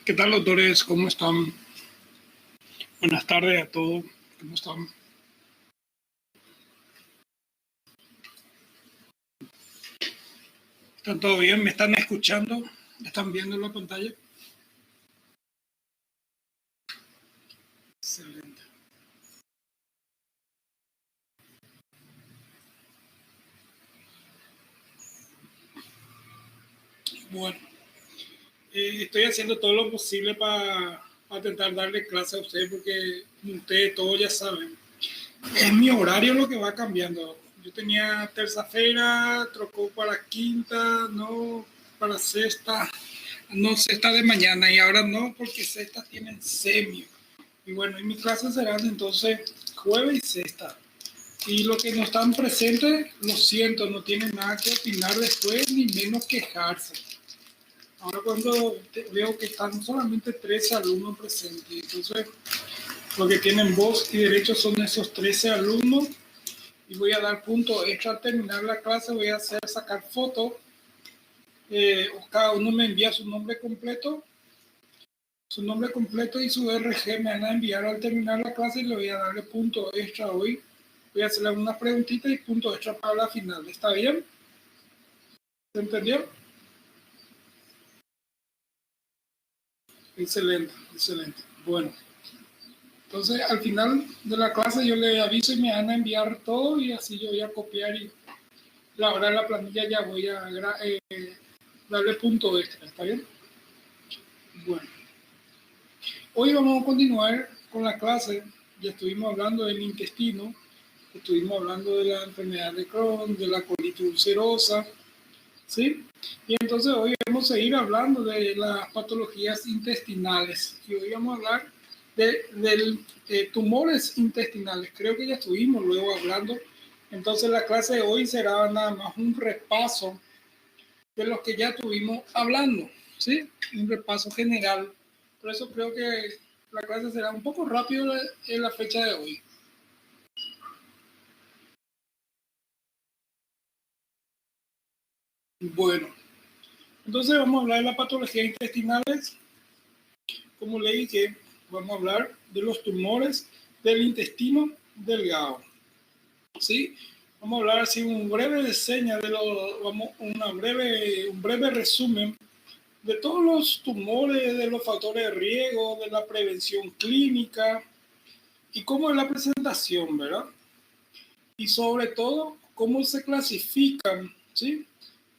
¿Qué tal, doctores? ¿Cómo están? Buenas tardes a todos. ¿Cómo están? ¿Están todo bien? ¿Me están escuchando? ¿Me están viendo en la pantalla? Excelente. Bueno, estoy haciendo todo lo posible para intentar darle clase a ustedes porque ustedes todos ya saben. Es mi horario lo que va cambiando. Yo tenía terça-feira, trocó para quinta, no para sexta, no sexta de mañana y ahora no porque sexta tienen semio. Y bueno, y mis clases serán entonces jueves y sexta. Y los que no están presentes, lo siento, no tienen nada que opinar después ni menos quejarse. Ahora cuando veo que están solamente 13 alumnos presentes, entonces lo que tienen voz y derecho son esos 13 alumnos y voy a dar punto extra al terminar la clase, voy a sacar fotos, cada uno me envía su nombre completo y su RG me van a enviar al terminar la clase y le voy a darle punto extra hoy. Voy a hacerle algunas preguntitas y punto extra para la final. ¿Está bien? ¿Se entendió? Excelente, excelente. Bueno, entonces al final de la clase yo le aviso y me van a enviar todo y así yo voy a copiar y la hora de la planilla ya voy a darle punto extra. ¿Está bien? Bueno, hoy vamos a continuar con la clase. Ya estuvimos hablando del intestino, estuvimos hablando de la enfermedad de Crohn, de la colitis ulcerosa, ¿sí? Y entonces hoy vamos a seguir hablando de las patologías intestinales y hoy vamos a hablar de tumores intestinales. Creo que ya estuvimos luego hablando. Entonces la clase de hoy será nada más un repaso de los que ya estuvimos hablando, ¿sí? Un repaso general. Por eso creo que la clase será un poco rápido en la fecha de hoy. Bueno, entonces vamos a hablar de las patologías intestinales. Como le dije, vamos a hablar de los tumores del intestino delgado. ¿Sí? Vamos a hablar así un breve reseña de un breve resumen de todos los tumores, de los factores de riesgo, de la prevención clínica y cómo es la presentación, ¿verdad? Y sobre todo, cómo se clasifican, ¿sí?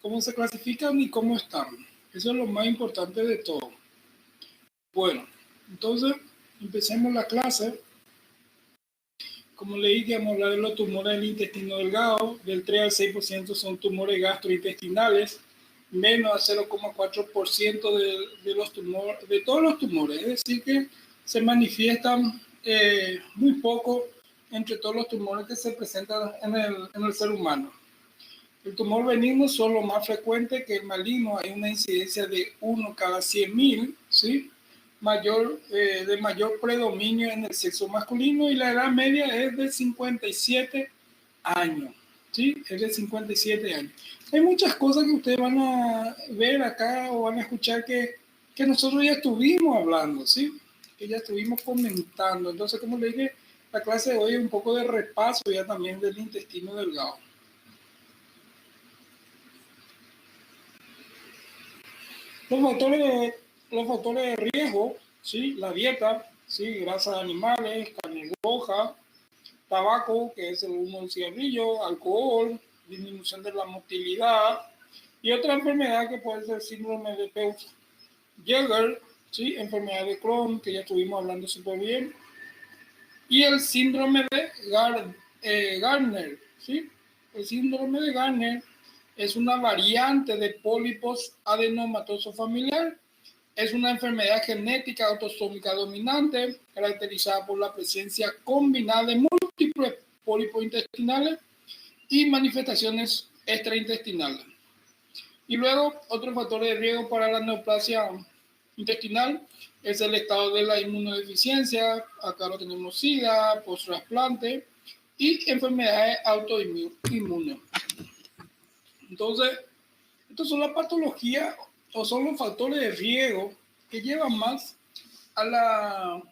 Cómo se clasifican y cómo están. Eso es lo más importante de todo. Bueno, entonces empecemos la clase. Como le dije, vamos a hablar de los tumores del intestino delgado. Del 3 al 6% son tumores gastrointestinales, menos a 0,4% de los tumores, de todos los tumores. Es decir, que se manifiestan muy poco entre todos los tumores que se presentan en el ser humano. El tumor benigno son los más frecuentes que el maligno. Hay una incidencia de 1 cada 100.000, ¿sí? De mayor predominio en el sexo masculino y la edad media es de 57 años, ¿sí? Es de 57 años. Hay muchas cosas que ustedes van a ver acá o van a escuchar que nosotros ya estuvimos hablando, ¿sí? Que ya estuvimos comentando. Entonces, como le dije, la clase de hoy es un poco de repaso ya también del intestino delgado. Los factores, los factores de riesgo, ¿sí? La dieta, ¿sí? Grasas de animales, carne roja, tabaco, que es el humo del cigarrillo, alcohol, disminución de la motilidad y otra enfermedad que puede ser síndrome de Peutz-Jeghers, ¿sí? Enfermedad de Crohn, que ya estuvimos hablando súper bien, y el síndrome de Gardner, ¿sí? El síndrome de Gardner es una variante de pólipos adenomatoso familiar. Es una enfermedad genética autosómica dominante caracterizada por la presencia combinada de múltiples pólipos intestinales y manifestaciones extraintestinales. Y luego, otro factor de riesgo para la neoplasia intestinal es el estado de la inmunodeficiencia. Acá lo tenemos SIDA, post-trasplante y enfermedades autoinmunes. Entonces, estas son las patologías o son los factores de riesgo que llevan más a la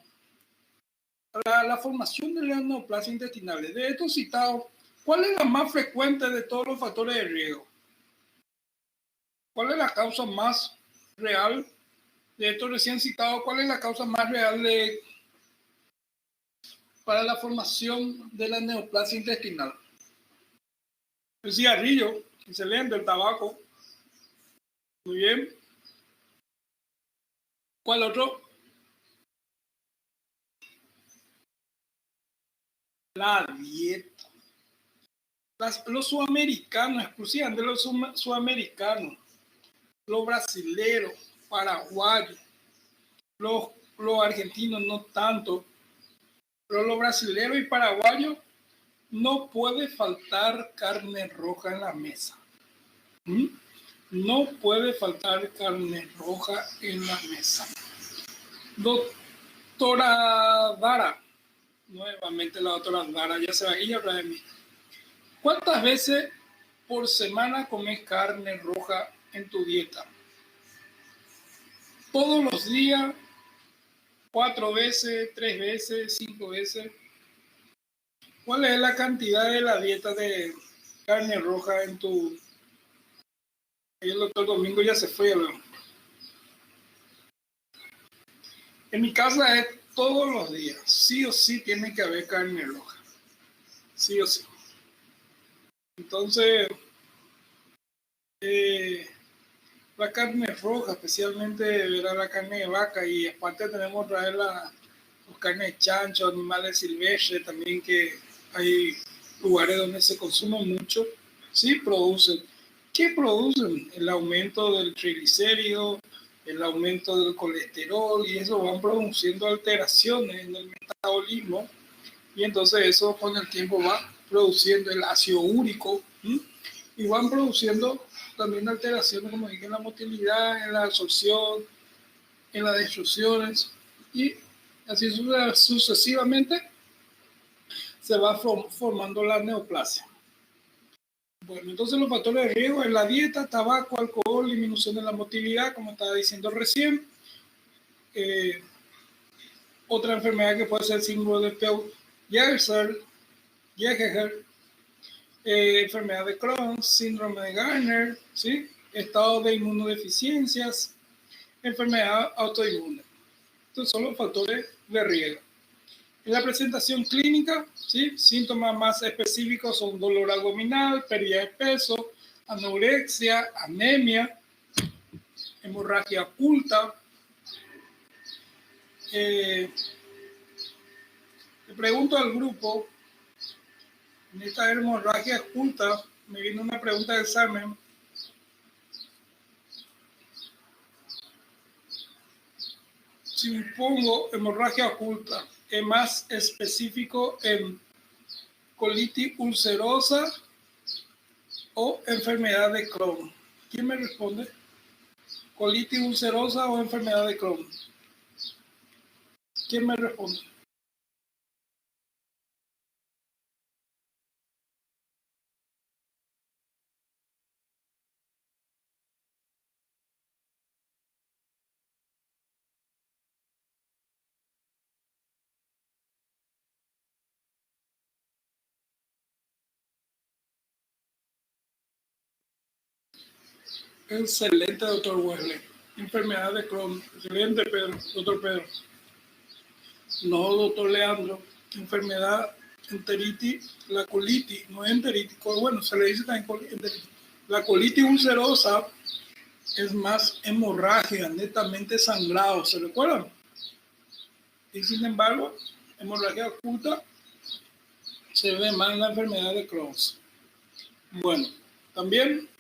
formación de las neoplasias intestinales. De estos citados, ¿cuál es la más frecuente de todos los factores de riesgo? ¿Cuál es la causa más real de estos recién citados? ¿Cuál es la causa más real para la formación de la neoplasia intestinal? El cigarrillo, excelente, el tabaco. Muy bien. ¿Cuál otro? La dieta. Los sudamericanos, exclusivamente los sudamericanos, los brasileros, paraguayos, los argentinos no tanto, pero los brasileros y paraguayos no puede faltar carne roja en la mesa. ¿Mm? No puede faltar carne roja en la mesa. Doctora Dara, nuevamente la doctora Dara, ya se va a ir a hablar de mí. ¿Cuántas veces por semana comes carne roja en tu dieta? ¿Todos los días? 4 veces, 3 veces, 5 veces. ¿Cuál es la cantidad de la dieta de carne roja en tu... El doctor Domingo ya se fue. En mi casa es todos los días. Sí o sí tiene que haber carne roja. Sí o sí. Entonces, la carne roja, especialmente la carne de vaca, y aparte tenemos traer la carne de chancho, animales silvestres también, que hay lugares donde se consume mucho. Sí producen. ¿Qué producen? El aumento del triglicérido, el aumento del colesterol, y eso van produciendo alteraciones en el metabolismo, y entonces eso con el tiempo va produciendo el ácido úrico, y van produciendo también alteraciones, como dije, en la motilidad, en la absorción, en las destrucciones, y así sucesivamente se va formando la neoplasia. Bueno, entonces los factores de riesgo en la dieta: tabaco, alcohol, disminución de la motilidad, como estaba diciendo recién. Otra enfermedad que puede ser el síndrome de Peutz-Jeghers, enfermedad de Crohn, síndrome de Gardner, ¿sí? Estado de inmunodeficiencias, enfermedad autoinmune. Estos son los factores de riesgo. En la presentación clínica, ¿sí? Síntomas más específicos son dolor abdominal, pérdida de peso, anorexia, anemia, hemorragia oculta. Le pregunto al grupo, en esta hemorragia oculta, me vino una pregunta de examen. Si pongo hemorragia oculta, es más específico en colitis ulcerosa o enfermedad de Crohn. ¿Quién me responde? ¿Colitis ulcerosa o enfermedad de Crohn? ¿Quién me responde? Excelente, doctor Wesley. Enfermedad de Crohn. Excelente, Pedro. Doctor Pedro. No, doctor Leandro. Enfermedad enteritis, la colitis, no es enteritis. Bueno, se le dice también enteritis. La colitis ulcerosa es más hemorragia, netamente sangrado. ¿Se recuerdan? Y sin embargo, hemorragia oculta se ve más en la enfermedad de Crohn. Bueno, también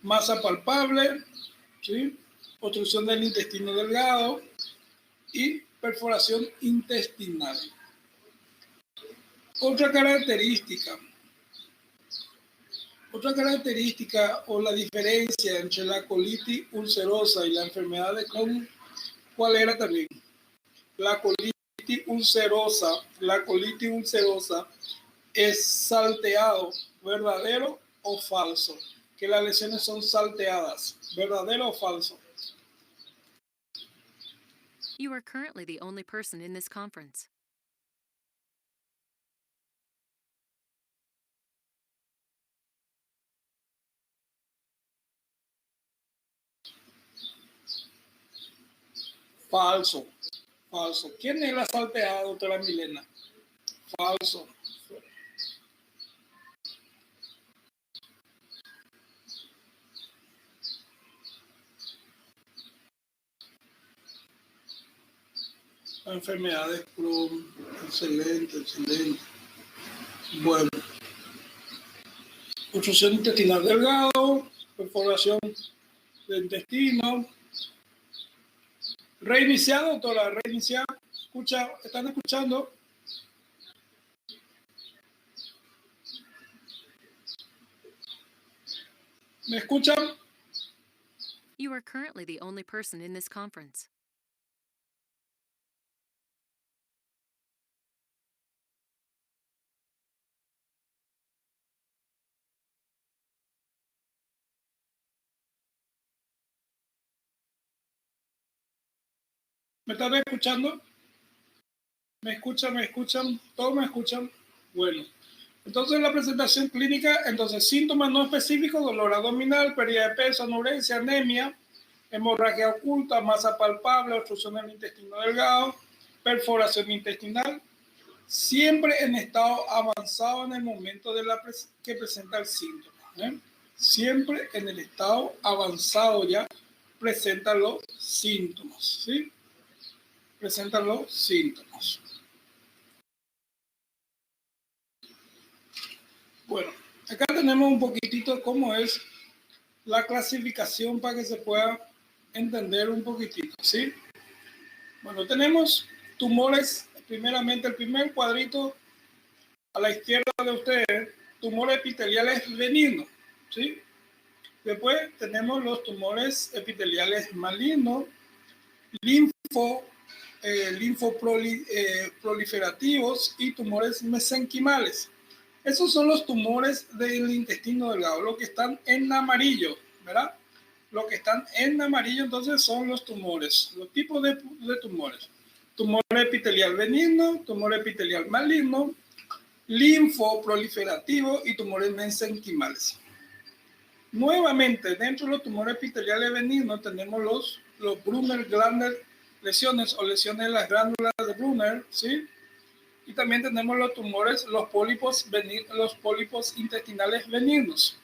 masa palpable, ¿sí? Obstrucción del intestino delgado y perforación intestinal. Otra característica o la diferencia entre la colitis ulcerosa y la enfermedad de Crohn, ¿cuál era también? La colitis ulcerosa es salteado, ¿verdadero o falso? Que las lesiones son salteadas, ¿verdadero o falso? You are currently the only person in this conference. Falso, falso. ¿Quién es la salteada, doctora Milena? Falso. La enfermedad de Crohn. Excelente, excelente. Bueno. Obstrucción intestinal delgado, perforación del intestino. Reiniciar, doctora, reiniciar. Escucha, ¿están escuchando? ¿Me escuchan? You are currently the only person in this conference. ¿Me están escuchando? ¿Me escuchan? ¿Me escuchan? ¿Todos me escuchan? Bueno. Entonces la presentación clínica, entonces síntomas no específicos, dolor abdominal, pérdida de peso, anurencia, anemia, hemorragia oculta, masa palpable, obstrucción del intestino delgado, perforación intestinal, siempre en estado avanzado en el momento de que presenta el síntoma. Siempre en el estado avanzado ya presenta los síntomas, ¿sí? Presentan los síntomas. Bueno, acá tenemos un poquitito cómo es la clasificación para que se pueda entender un poquitito, ¿sí? Bueno, tenemos tumores, primeramente el primer cuadrito a la izquierda de ustedes, tumores epiteliales benignos, ¿sí? Después tenemos los tumores epiteliales malignos, linfoproliferativos y tumores mesenquimales. Esos son los tumores del intestino delgado, los que están en amarillo, ¿verdad? Los que están en amarillo entonces son los tumores, los tipos de tumores. Tumor epitelial benigno, tumor epitelial maligno, linfoproliferativo y tumores mesenquimales. Nuevamente, dentro de los tumores epiteliales benignos tenemos los Brunner glandular lesiones o lesiones de las glándulas de Brunner, ¿sí? Y también tenemos los tumores, los pólipos intestinales benignos.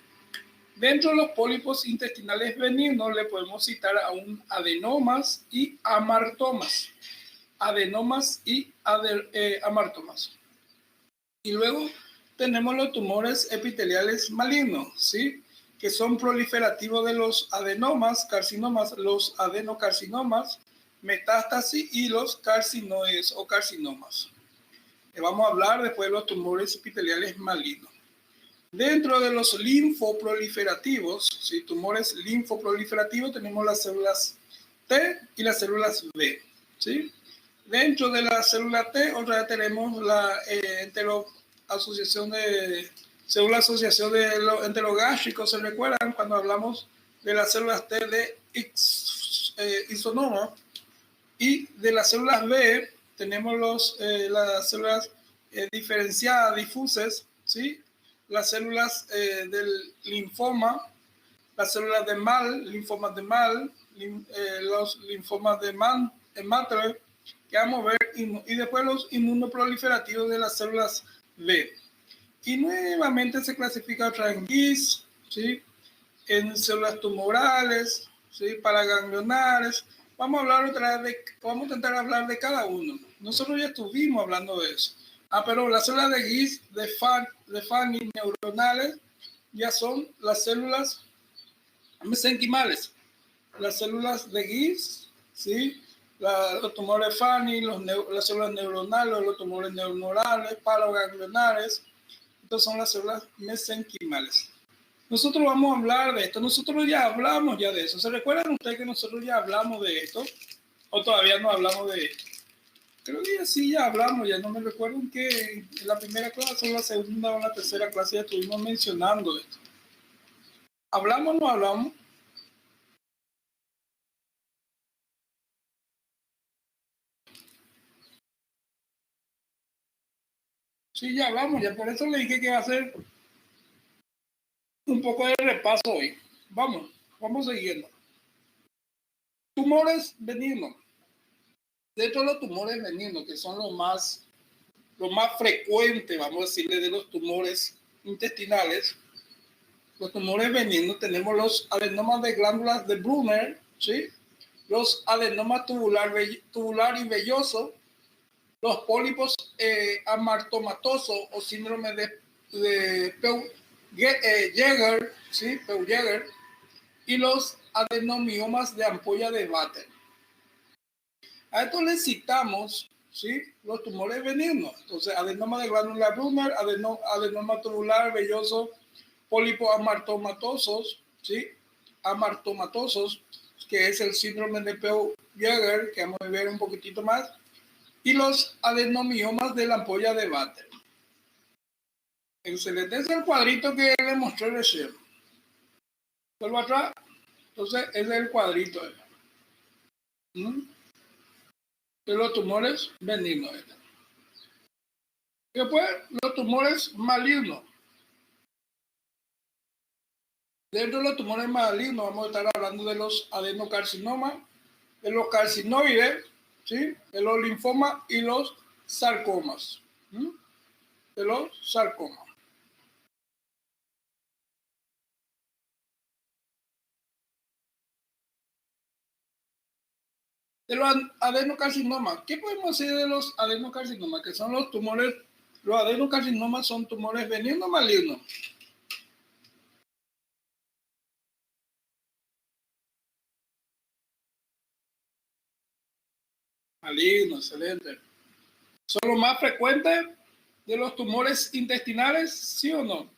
Dentro de los pólipos intestinales benignos le podemos citar aún adenomas y amartomas. Adenomas y amartomas. Y luego tenemos los tumores epiteliales malignos, ¿sí? Que son proliferativos de los adenomas, carcinomas, los adenocarcinomas, metástasis y los carcinoides o carcinomas. Vamos a hablar después de los tumores epiteliales malignos. Dentro de los linfoproliferativos, ¿sí? Tumores linfoproliferativos, tenemos las células T y las células B, ¿sí? Dentro de la célula T, otra vez tenemos la asociación de enterogástricos. ¿Se recuerdan cuando hablamos de las células T de isonoma? Y de las células B tenemos las células diferenciadas, difusas, ¿sí? Las células del linfoma, las células de Mal, linfomas de Mal, los linfomas de Mantle, que vamos a ver, y después los inmunoproliferativos de las células B. Y nuevamente se clasifica otra en GIS, ¿sí? En células tumorales, ¿sí? Paraganglionares. Vamos a hablar otra vez vamos a intentar hablar de cada uno. Nosotros ya estuvimos hablando de eso. Pero las células de GIS, de Fanny neuronales, ya son las células mesenquimales. Las células de GIS, ¿sí? Los tumores Fanny, las células neuronales, los tumores neuronales, paraganglionares. Estas son las células mesenquimales. Nosotros vamos a hablar de esto. Nosotros ya hablamos ya de eso. ¿Se recuerdan ustedes que nosotros ya hablamos de esto? ¿O todavía no hablamos de esto? Creo que sí, ya hablamos. Ya no me recuerdo en que en la primera clase o la segunda o la tercera clase ya estuvimos mencionando esto. ¿Hablamos o no hablamos? Sí, ya hablamos, ya por eso le dije que va a hacer un poco de repaso hoy. Vamos siguiendo. Tumores benignos. Dentro de los tumores benignos, que son los más frecuentes, vamos a decirle, de los tumores intestinales, los tumores benignos, tenemos los adenomas de glándulas de Brunner, ¿sí? Los adenomas tubular y velloso, los pólipos amartomatosos o síndrome de Peu-Jäger, ¿sí? Peu-Jäger, y los adenomiomas de ampolla de Vater. A esto le citamos, ¿sí? Los tumores benignos. Entonces, adenoma de glándula Brunner, adenoma tubular velloso, pólipos amartomatosos, ¿sí? Amartomatosos, que es el síndrome de Peu-Jäger, que vamos a ver un poquitito más, y los adenomiomas de la ampolla de Vater. Excelente, es el cuadrito que le mostré recién. Vuelvo atrás, entonces ese es el cuadrito. De los tumores benignos. Después, los tumores malignos. Dentro de los tumores malignos vamos a estar hablando de los adenocarcinomas, de los carcinoides, ¿sí? De los linfomas y los sarcomas. De los sarcomas. De los adenocarcinomas. ¿Qué podemos decir de los adenocarcinomas? Que son los tumores, los adenocarcinomas son tumores benignos o malignos. Maligno, excelente. ¿Son los más frecuentes de los tumores intestinales, sí o no?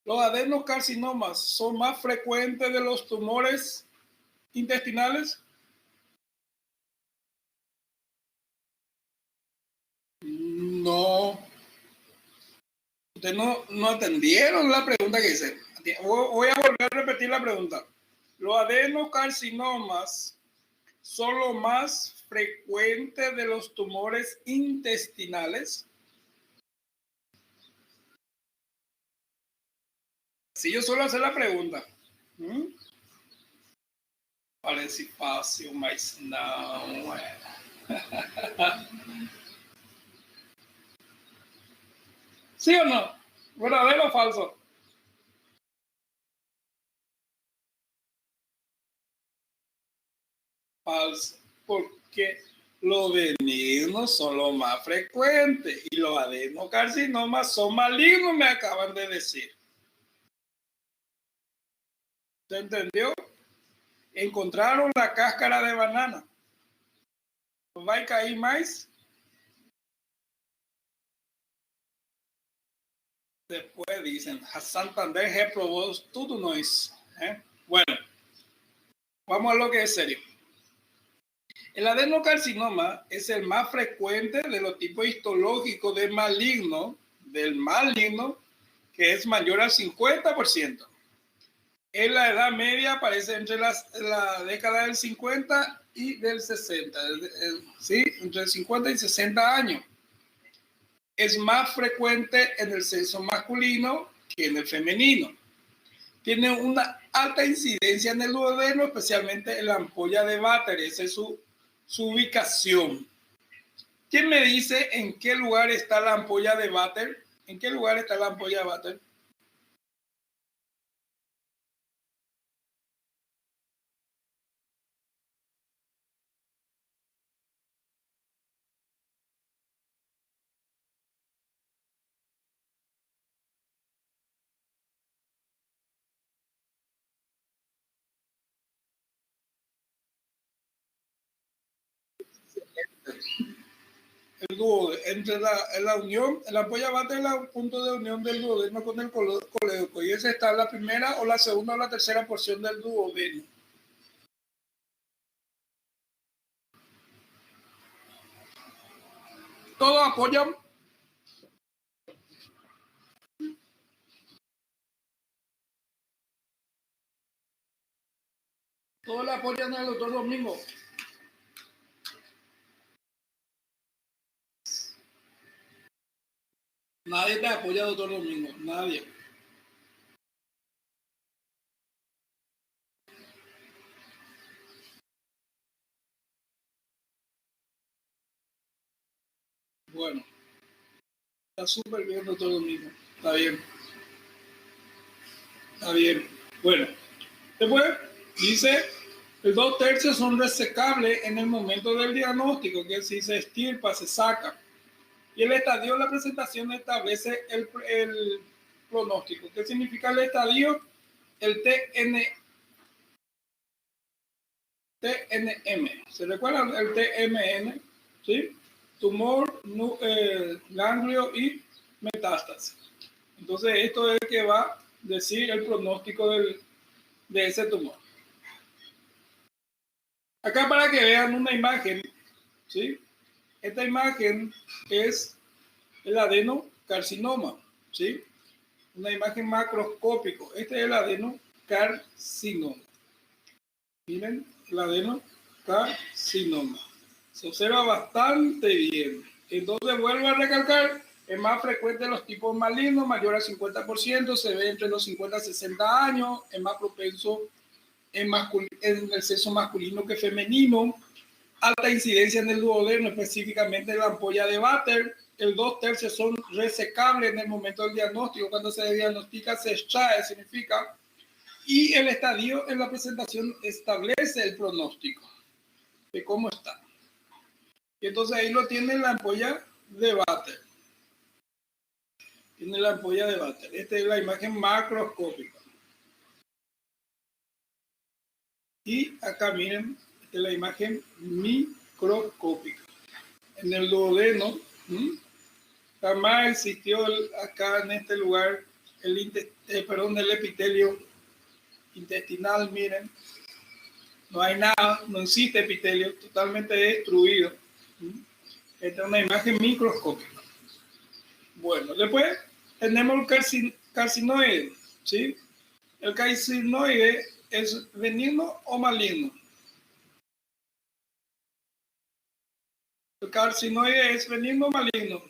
¿Los adenocarcinomas son más frecuentes de los tumores intestinales? No. Ustedes no atendieron la pregunta que hice. Voy a volver a repetir la pregunta. ¿Los adenocarcinomas son los más frecuentes de los tumores intestinales? Si yo suelo hacer la pregunta. Parece fácil, mas não é. ¿Sí o no? ¿Verdadero o falso? Falso. Porque los benignos son los más frecuentes y los adenocarcinomas son malignos, me acaban de decir. ¿Se entendió? Encontraron la cáscara de banana. ¿No va a caer más? Después dicen, a Santander reprobó todo nós. Bueno, vamos a lo que es serio. El adenocarcinoma es el más frecuente de los tipos histológicos de maligno, del maligno, que es mayor al 50%. En la edad media aparece entre la década del 50 y del 60, ¿sí? Entre 50 y 60 años. Es más frecuente en el sexo masculino que en el femenino. Tiene una alta incidencia en el duodeno, especialmente en la ampolla de Vater. Esa es su ubicación. ¿Quién me dice en qué lugar está la ampolla de Vater? ¿En qué lugar está la ampolla de Vater? Entre la unión, la ampolla Vater es el punto de unión del duodeno con el colédoco, y esa está la primera o la segunda o la tercera porción del duodeno. Todos apoyan. Todos le apoyan al doctor Domingo. Nadie te apoya, doctor Domingo, nadie. Bueno, está súper bien, doctor Domingo. Está bien. Está bien. Bueno, después dice, el 2/3 son resecables en el momento del diagnóstico, que si se extirpa, se saca. Y el estadio de la presentación establece el pronóstico. ¿Qué significa el estadio? El TNM. ¿Se recuerdan el TMN? ¿Sí? Tumor, ganglio y metástasis. Entonces, esto es el que va a decir el pronóstico de ese tumor. Acá para que vean una imagen, ¿sí? Esta imagen es el adenocarcinoma, ¿sí? Una imagen macroscópico. Este es el adenocarcinoma. Miren, el adenocarcinoma. Se observa bastante bien. Entonces, vuelvo a recalcar, es más frecuente en los tipos malignos, mayor al 50%, se ve entre los 50 y 60 años, es más propenso en el sexo masculino que femenino, alta incidencia en el duodeno, específicamente en la ampolla de Vater. El 2/3 son resecables en el momento del diagnóstico. Cuando se diagnostica, se extrae, significa. Y el estadio en la presentación establece el pronóstico de cómo está. Y entonces ahí lo tiene la ampolla de Vater. Tiene la ampolla de Vater. Esta es la imagen macroscópica. Y acá miren, esta es la imagen microscópica. En el duodeno, jamás existió acá en este lugar el epitelio intestinal, miren. No hay nada, no existe epitelio, totalmente destruido. Esta es una imagen microscópica. Bueno, después tenemos el carcinoide, ¿sí? El carcinoide es benigno o maligno. El carcinoide es benigno o maligno.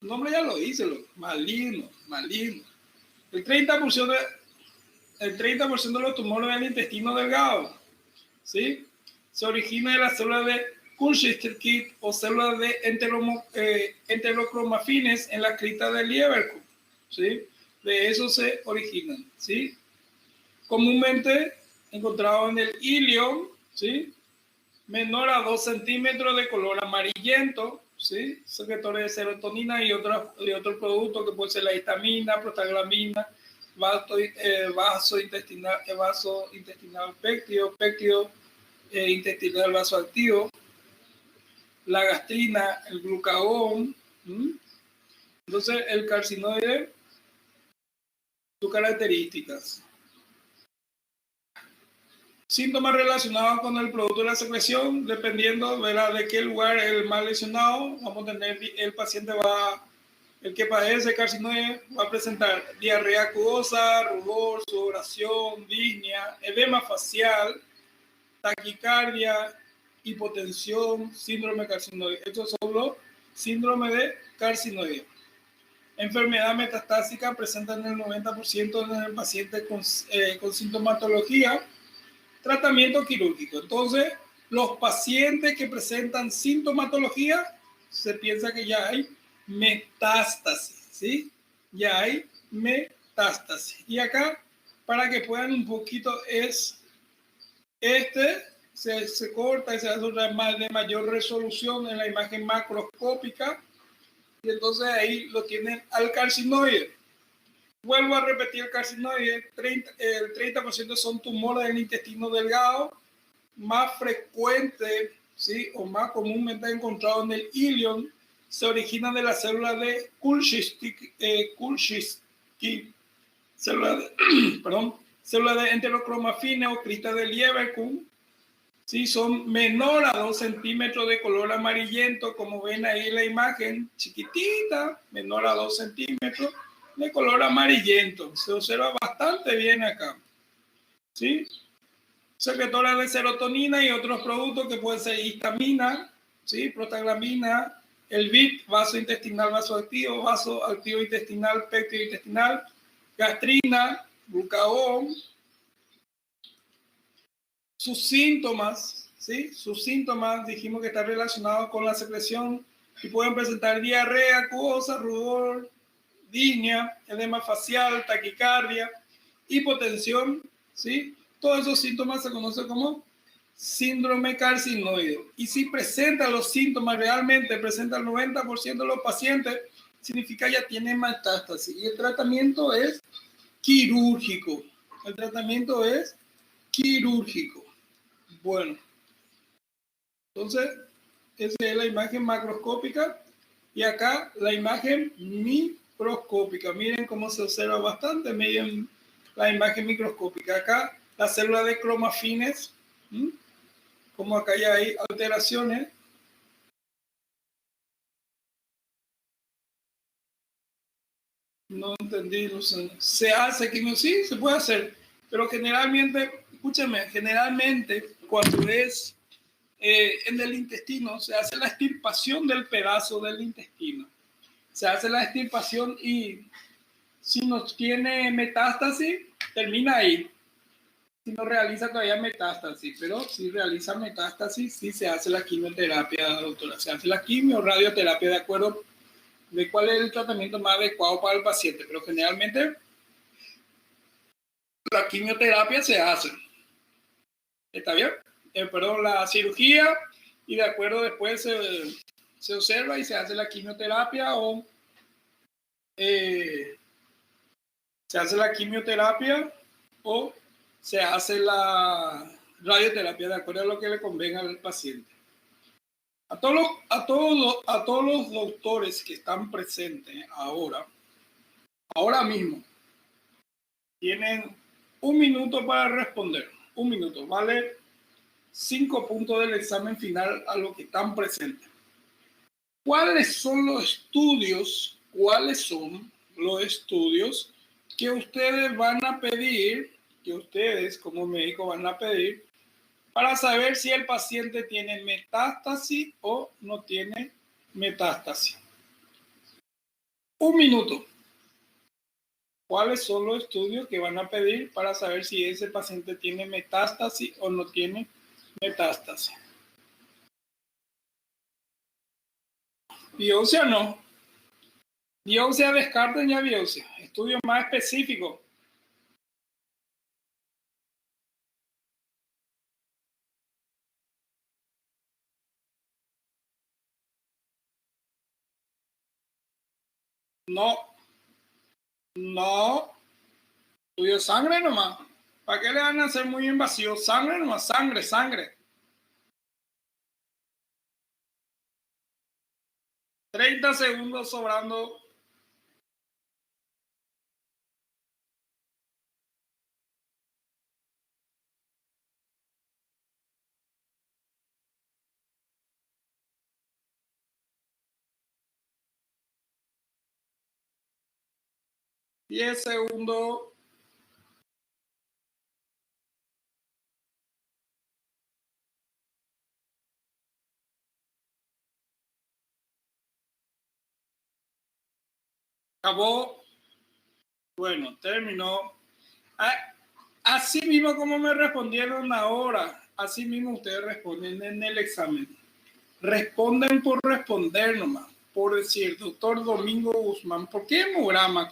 El nombre ya lo dice, maligno. El 30% de los tumores del intestino delgado, ¿sí? Se origina de las células de Kurzschildt o células de enterocromafines en la crista del Lieberkühn, ¿sí? De eso se originan, ¿sí? Comúnmente encontrado en el ilion, ¿sí? Menor a 2 centímetros, de color amarillento, ¿sí? Secretores de serotonina y otros productos que pueden ser la histamina, prostaglandina, vaso intestinal péptido intestinal vasoactivo, la gastrina, el glucagón. Entonces, el carcinoide, sus características. Síntomas relacionados con el producto de la secreción, dependiendo, ¿verdad?, de qué lugar es el más lesionado. Vamos a tener, el que padece carcinoide va a presentar diarrea acuosa, rubor, sudoración, disnea, edema facial, taquicardia, hipotensión, síndrome carcinoide. Estos son los síndromes de carcinoide. Enfermedad metastásica presenta en el 90% en el paciente con sintomatología. Tratamiento quirúrgico. Entonces, los pacientes que presentan sintomatología, se piensa que ya hay metástasis, ¿sí? Ya hay metástasis. Y acá, para que puedan un poquito, se corta y se hace de mayor resolución en la imagen macroscópica. Y entonces ahí lo tienen al carcinoide. Vuelvo a repetir, el carcinoide, el 30% son tumores del intestino delgado, más frecuente, ¿sí?, o más comúnmente encontrado en el ilion. Se originan de las células de Kurzschildt, células de enterocromafines o crista del Lieberkühn. Sí, son menor a 2 centímetros, de color amarillento, como ven ahí en la imagen, chiquitita, menor a 2 centímetros, de color amarillento. Se observa bastante bien acá, ¿sí? Secretoras de serotonina y otros productos que pueden ser histamina, ¿sí?, prostaglandina, el VIT, vaso intestinal vasoactivo intestinal, péptido intestinal, gastrina, glucagón. Sus síntomas, ¿sí? Sus síntomas dijimos que están relacionados con la secreción y pueden presentar diarrea acuosa, rubor, disnea, edema facial, taquicardia, hipotensión, ¿sí? Todos esos síntomas se conocen como síndrome carcinoide. Y si presenta los síntomas, realmente presenta el 90% de los pacientes, significa ya tiene metástasis. Y el tratamiento es quirúrgico. El tratamiento es quirúrgico. Bueno, entonces, esa es la imagen macroscópica y acá la imagen microscópica. Miren cómo se observa bastante, miren la imagen microscópica. Acá la célula de cromafines, como acá ya hay alteraciones. No entendí, no sé. ¿Se hace quimio? Sí, se puede hacer, pero generalmente, escúchame, generalmente cuando es en el intestino, se hace la extirpación del pedazo del intestino. Se hace la extirpación y si no tiene metástasis, termina ahí. Si no realiza todavía metástasis, pero si realiza metástasis, sí se hace la quimioterapia, doctora. Se hace la quimio, radioterapia, de acuerdo de cuál es el tratamiento más adecuado para el paciente. Pero generalmente la quimioterapia se hace. ¿Está bien? Perdón, la cirugía y de acuerdo después se observa y se hace la quimioterapia o se hace la quimioterapia o se hace la radioterapia de acuerdo a lo que le convenga al paciente. A todos los doctores que están presentes ahora mismo, tienen un minuto para responder. Un minuto, vale 5 puntos del examen final a los que están presentes. ¿Cuáles son los estudios? ¿Cuáles son los estudios que ustedes van a pedir, que ustedes como médicos van a pedir para saber si el paciente tiene metástasis o no tiene metástasis? Un minuto. ¿Cuáles son los estudios que van a pedir para saber si ese paciente tiene metástasis o no tiene metástasis? Biopsia no. Biopsia descarten ya biopsia. Estudio más específico. No. No. Estudio sangre nomás. ¿Para qué le van a hacer muy invasivo? Sangre nomás. Sangre. 30 segundos sobrando. Diez segundos. Acabó. Bueno, terminó. Así mismo como me respondieron ahora, así mismo ustedes responden en el examen. Responden por responder nomás. Por decir, doctor Domingo Guzmán, ¿por qué hemograma?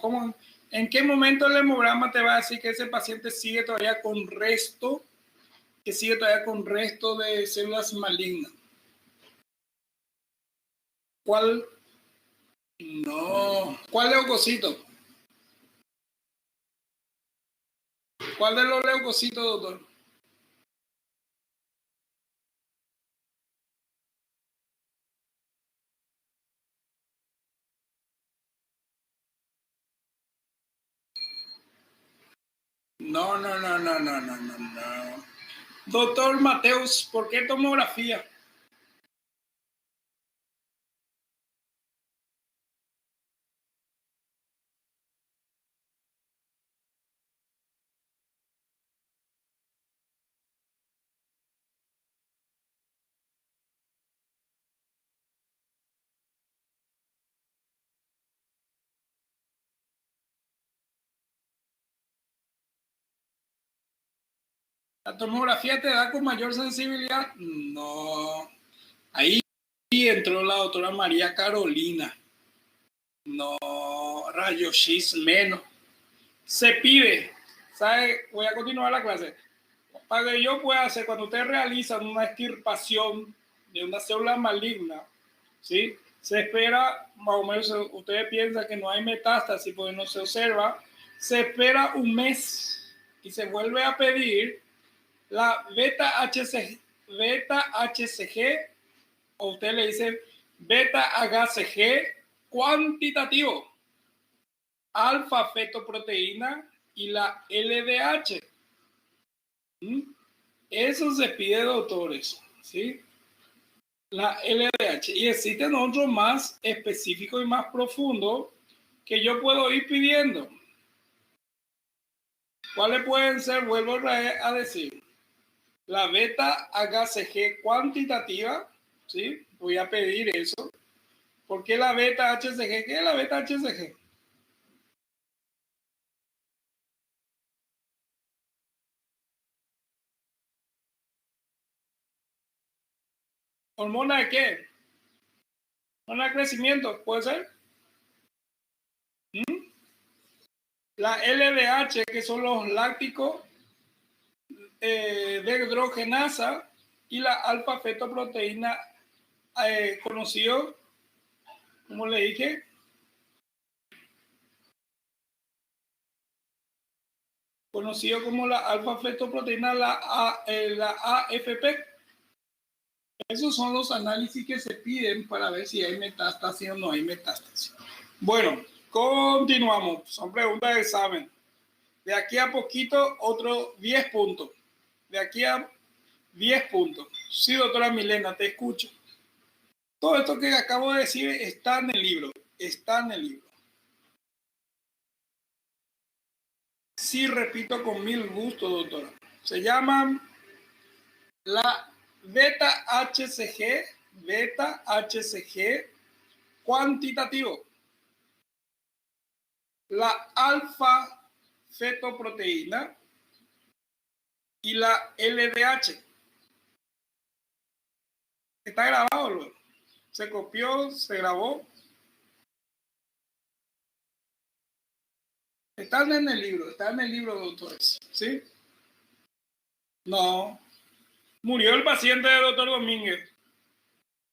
¿En qué momento el hemograma te va a decir que ese paciente sigue todavía con resto de células malignas? ¿Cuál? No. ¿Cuál leucocito? ¿Cuál de los leucocitos, doctor? No. Doctor Mateus, ¿por qué tomografía? ¿La tomografía te da con mayor sensibilidad? No. Ahí entró la doctora María Carolina. No, rayos X menos. Se pide, ¿sabe? Voy a continuar la clase. Para que yo pueda hacer, cuando ustedes realizan una extirpación de una célula maligna, ¿sí? Se espera, más o menos, ustedes piensan que no hay metástasis porque no se observa, se espera un mes y se vuelve a pedir la beta-HCG, o usted le dice beta-HCG cuantitativo, alfa-fetoproteína y la LDH. Eso se pide, doctores, ¿sí? La LDH. Y existen otros más específicos y más profundos que yo puedo ir pidiendo. ¿Cuáles pueden ser? Vuelvo a decir. La beta-HCG cuantitativa, ¿sí? Voy a pedir eso. ¿Por qué la beta-HCG? ¿Qué es la beta-HCG? ¿Hormona de qué? ¿Hormona de crecimiento? ¿Puede ser? La LDH, que son los lácticos dehidrogenasa, y la alfa-fetoproteína, conocido, como le dije, conocido como la alfa-fetoproteína, la AFP. Esos son los análisis que se piden para ver si hay metástasis o no hay metástasis. Bueno, continuamos. Son preguntas de examen. De aquí a poquito, otros 10 puntos. De aquí a 10 puntos. Sí, doctora Milena, te escucho. Todo esto que acabo de decir está en el libro. Está en el libro. Sí, repito con mil gusto, doctora. Se llaman la beta-HCG cuantitativo, la alfa-fetoproteína y la LDH. Está grabado luego. Se copió, se grabó. Están en el libro, doctores. ¿Sí? No. Murió el paciente del doctor Domínguez.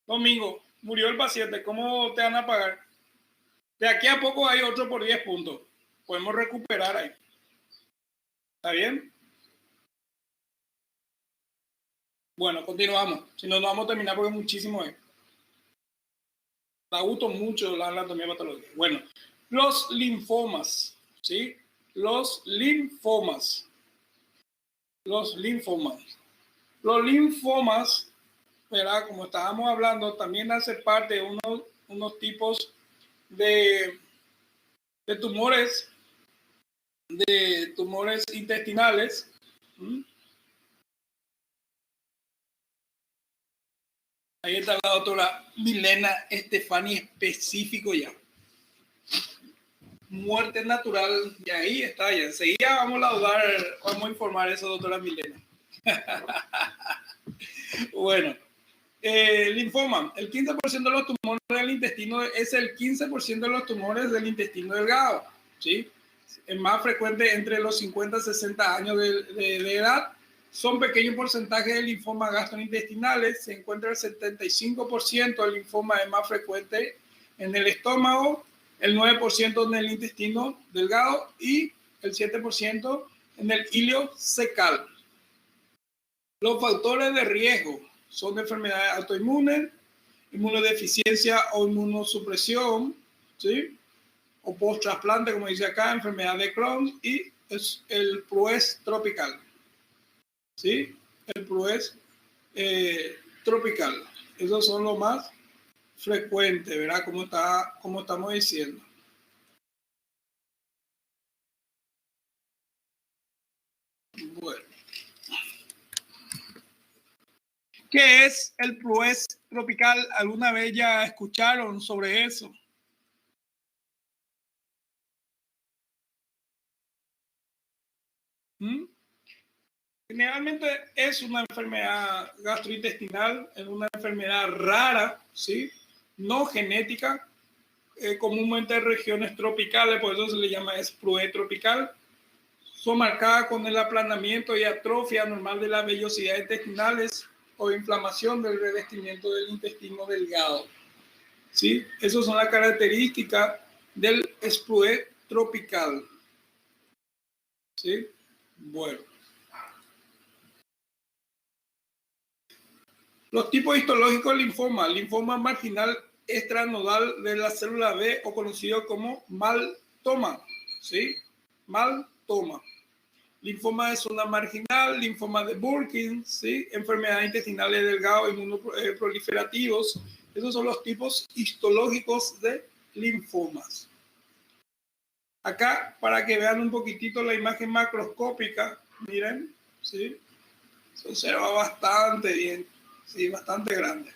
Domingo, murió el paciente. ¿Cómo te van a pagar? De aquí a poco hay otro por 10 puntos. Podemos recuperar ahí. ¿Está bien? Bueno, continuamos. Si no, no vamos a terminar porque es muchísimo. Da gusto mucho la anatomía patológica. Bueno, los linfomas, ¿sí? Los linfomas. Los linfomas, ¿verdad? Como estábamos hablando, también hace parte de unos tipos de tumores, intestinales. Ahí está la doctora Milena Estefani, específico ya. Muerte natural, y ahí está, ya enseguida vamos a informar eso, doctora Milena. Bueno, linfoma, el 15% de los tumores del intestino es el 15% de los tumores del intestino delgado, ¿sí? Es más frecuente entre los 50 y 60 años de edad. Son pequeños porcentajes de linfomas gastrointestinales. Se encuentra el 75% del linfoma es más frecuente en el estómago, el 9% en el intestino delgado y el 7% en el hilo secal. Los factores de riesgo son de enfermedades autoinmunes, inmunodeficiencia o inmunosupresión, ¿sí? O post-trasplante, como dice acá, enfermedad de Crohn y es el PROES tropical. ¿Sí? El PROES tropical. Esos son los más frecuentes, ¿verdad? Como estamos diciendo. Bueno. ¿Qué es el PROES tropical? ¿Alguna vez ya escucharon sobre eso? Generalmente es una enfermedad gastrointestinal, es una enfermedad rara, ¿sí? No genética, comúnmente en regiones tropicales, por eso se le llama sprue tropical. Son marcadas con el aplanamiento y atrofia normal de las vellosidades intestinales o inflamación del revestimiento del intestino delgado. ¿Sí? Esas son las características del sprue tropical. ¿Sí? Bueno. Los tipos histológicos de linfoma. Linfoma marginal extranodal de la célula B o conocido como maltoma. ¿Sí? Maltoma. Linfoma de zona marginal, linfoma de Burkitt, ¿sí? Enfermedades intestinales delgados, inmunoproliferativos. Esos son los tipos histológicos de linfomas. Acá, para que vean un poquitito la imagen macroscópica, miren, ¿sí? Se observa bastante bien, ¿sí? Bastante grande.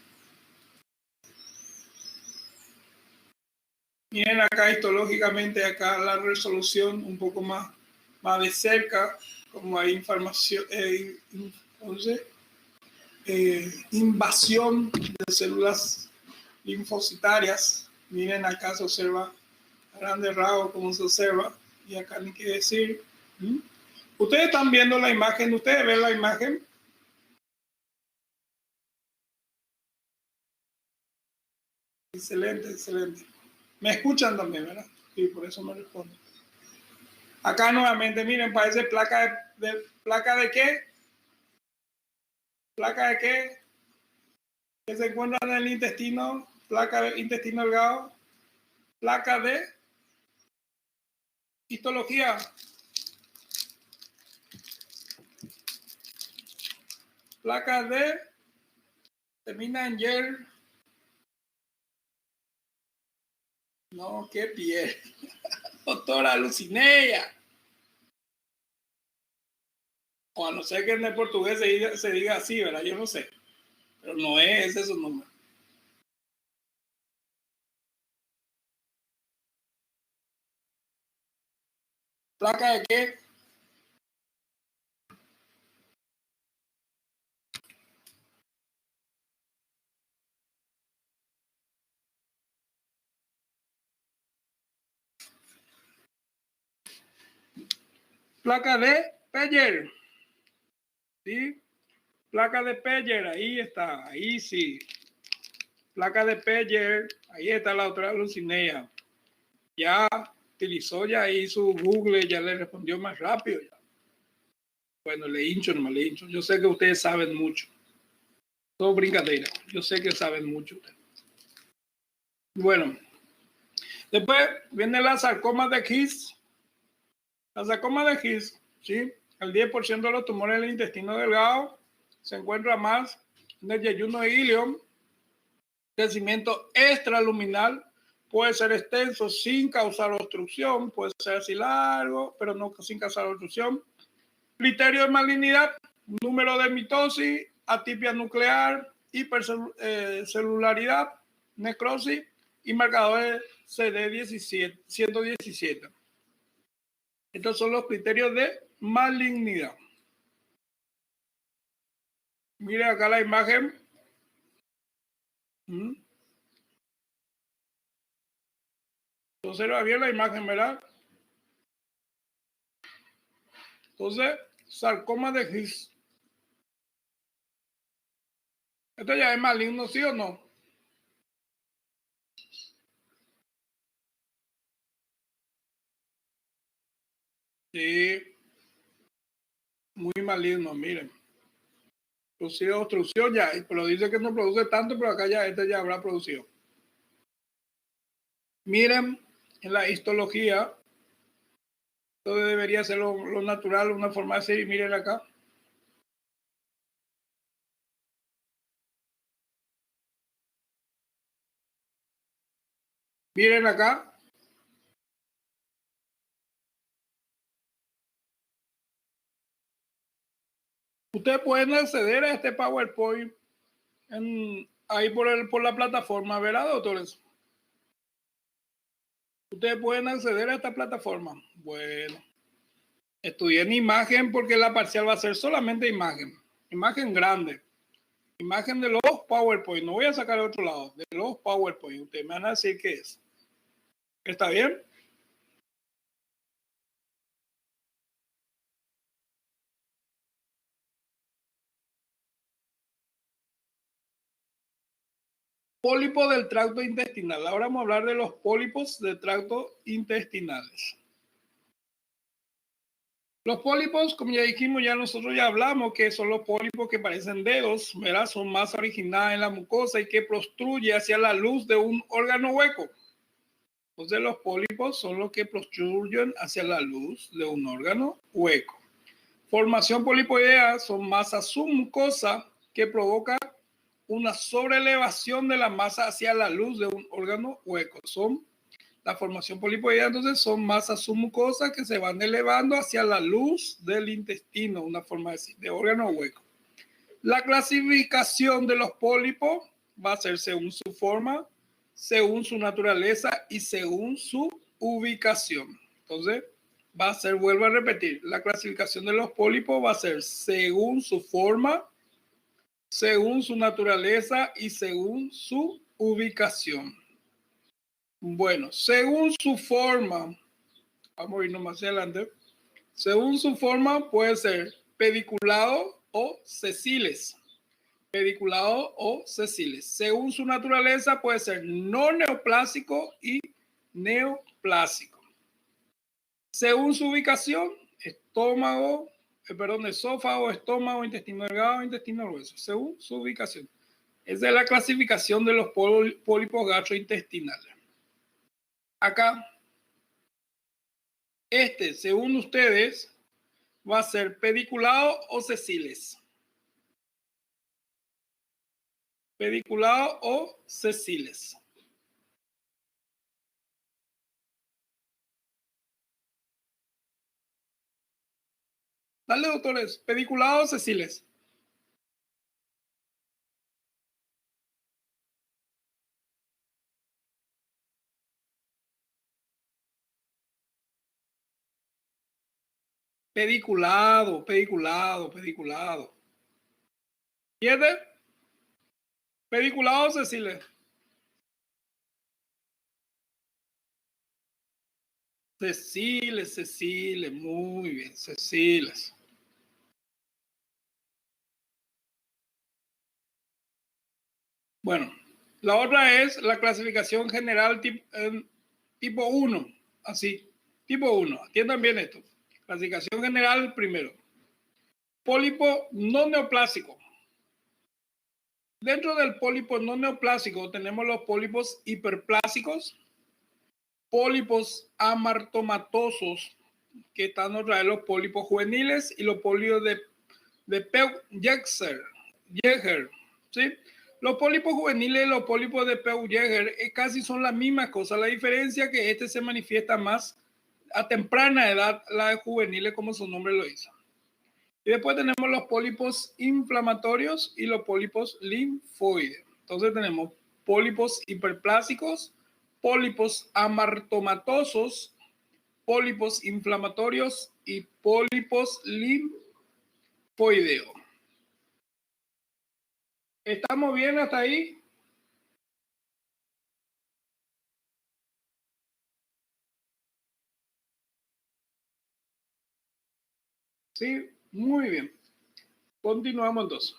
Miren acá histológicamente, acá la resolución un poco más de cerca, como hay información, invasión de células linfocitarias. Miren acá se observa a grandes rasgos cómo se observa, y acá ni qué decir. Ustedes están viendo la imagen, ustedes ven la imagen. Excelente, excelente. Me escuchan también, ¿verdad? Sí, por eso me respondo. Acá nuevamente, miren, parece placa de qué? ¿Placa de qué? Que se encuentra en el intestino, placa de intestino delgado, placa de histología. Placa de, termina en yer. No, qué piel. Doctora Lucineia. O a no ser que en el portugués se diga así, ¿verdad? Yo no sé. Pero no es ese su nombre. ¿Placa de qué? Placa de Peyer. ¿Sí? Placa de Peyer, ahí está, ahí sí. Placa de Peyer, ahí está la doctora Lucineia. Ya utilizó ya ahí su Google, ya le respondió más rápido. Ya. Bueno, le hincho, no le hincho. Yo sé que ustedes saben mucho. Todo brincadera. Yo sé que saben mucho. Bueno, después viene la sarcoma de His. La sarcoma de His, ¿sí? El 10% de los tumores del intestino delgado se encuentra más en el yeyuno de ilion. Crecimiento extraluminal puede ser extenso sin causar obstrucción, puede ser así largo, pero no sin causar obstrucción. Criterio de malignidad, número de mitosis, atipia nuclear, hipercelularidad, necrosis y marcadores CD17, 117. Estos son los criterios de malignidad. Mire acá la imagen. Observa bien la imagen, ¿verdad? Entonces, sarcoma de His. ¿Esto ya es maligno, sí o no? Sí, muy maligno, miren. Producido obstrucción ya, pero dice que no produce tanto, pero acá ya ya habrá producido. Miren, en la histología, esto debería ser lo natural, una forma de ser, y miren acá. Miren acá. Ustedes pueden acceder a este PowerPoint ahí por la plataforma, ¿verdad, doctores? Ustedes pueden acceder a esta plataforma. Bueno. Estudié en imagen porque la parcial va a ser solamente imagen. Imagen grande. Imagen de los PowerPoint. No voy a sacar de otro lado. De los PowerPoint. Ustedes me van a decir qué es. ¿Está bien? Pólipos del tracto intestinal. Ahora vamos a hablar de los pólipos del tracto intestinales. Los pólipos, como ya dijimos, ya nosotros ya hablamos que son los pólipos que parecen dedos, ¿verdad? Son masa originada en la mucosa y que prostruye hacia la luz de un órgano hueco. Entonces los pólipos son los que prostruyen hacia la luz de un órgano hueco. Formación polipoidea son masas submucosa que provoca una sobreelevación de la masa hacia la luz de un órgano hueco. Son la formación polipoidea, entonces son masas submucosas que se van elevando hacia la luz del intestino, una forma de decir, de órgano hueco. La clasificación de los pólipos va a ser según su forma, según su naturaleza y según su ubicación. Entonces, va a ser, vuelvo a repetir, la clasificación de los pólipos va a ser según su forma, según su naturaleza y según su ubicación. Bueno, según su forma, vamos a irnos más adelante, según su forma puede ser pediculado o sesiles. Pediculado o sesiles. Según su naturaleza puede ser no neoplásico y neoplásico. Según su ubicación, esófago, estómago, intestino delgado, intestino grueso. Según su ubicación. Esa es la clasificación de los pólipos gastrointestinales. Acá, según ustedes, va a ser pediculado o sesiles. Pediculado o sesiles. Dale, doctores, pediculado o sesiles. Pediculado. ¿Entiende? Pediculado o sesiles. Sesiles, muy bien, sesiles. Bueno, la otra es la clasificación general tipo 1, así, tipo 1, atiendan bien esto. Clasificación general primero. Pólipo no neoplásico. Dentro del pólipo no neoplásico tenemos los pólipos hiperplásicos, pólipos amartomatosos, que están otra vez los pólipos juveniles y los pólipos de Peugeot-Jeghers, ¿sí? Los pólipos juveniles y los pólipos de Peugeot-Jeghers casi son la misma cosa. La diferencia es que este se manifiesta más a temprana edad, la de juveniles, como su nombre lo dice. Y después tenemos los pólipos inflamatorios y los pólipos linfoides. Entonces tenemos pólipos hiperplásicos, pólipos amartomatosos, pólipos inflamatorios y pólipos linfoideos. ¿Estamos bien hasta ahí? Sí, muy bien. Continuamos entonces.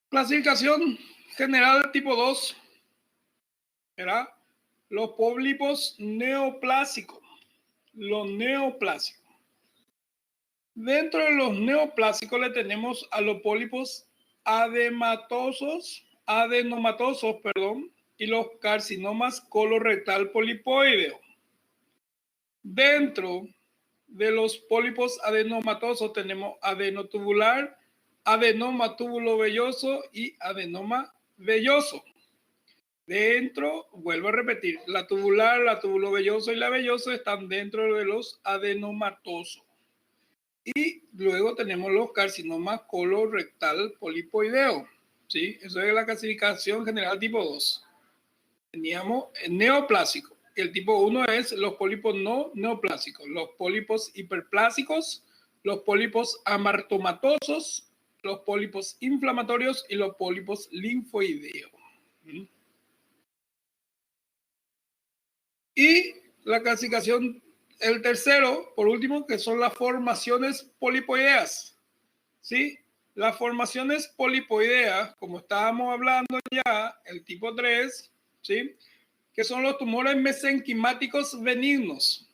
Clasificación general tipo 2. ¿Verdad? Los pólipos neoplásicos. Los neoplásicos. Dentro de los neoplásicos le tenemos a los pólipos adenomatosos, y los carcinomas colorectal polipoideo. Dentro de los pólipos adenomatosos tenemos adenotubular, adenoma túbulo velloso y adenoma velloso. Dentro, vuelvo a repetir, la tubular, la túbulo velloso y la velloso están dentro de los adenomatosos. Y luego tenemos los carcinomas colorectal polipoideo. ¿Sí? Eso es la clasificación general tipo 2. Teníamos el neoplásico, El tipo 1 es los pólipos no neoplásicos, los pólipos hiperplásicos, los pólipos amartomatosos, los pólipos inflamatorios y los pólipos linfoideos. Y la clasificación, el tercero, por último, que son las formaciones polipoideas. ¿Sí? Las formaciones polipoideas, como estábamos hablando ya, el tipo 3, ¿sí? Que son los tumores mesenquimáticos benignos.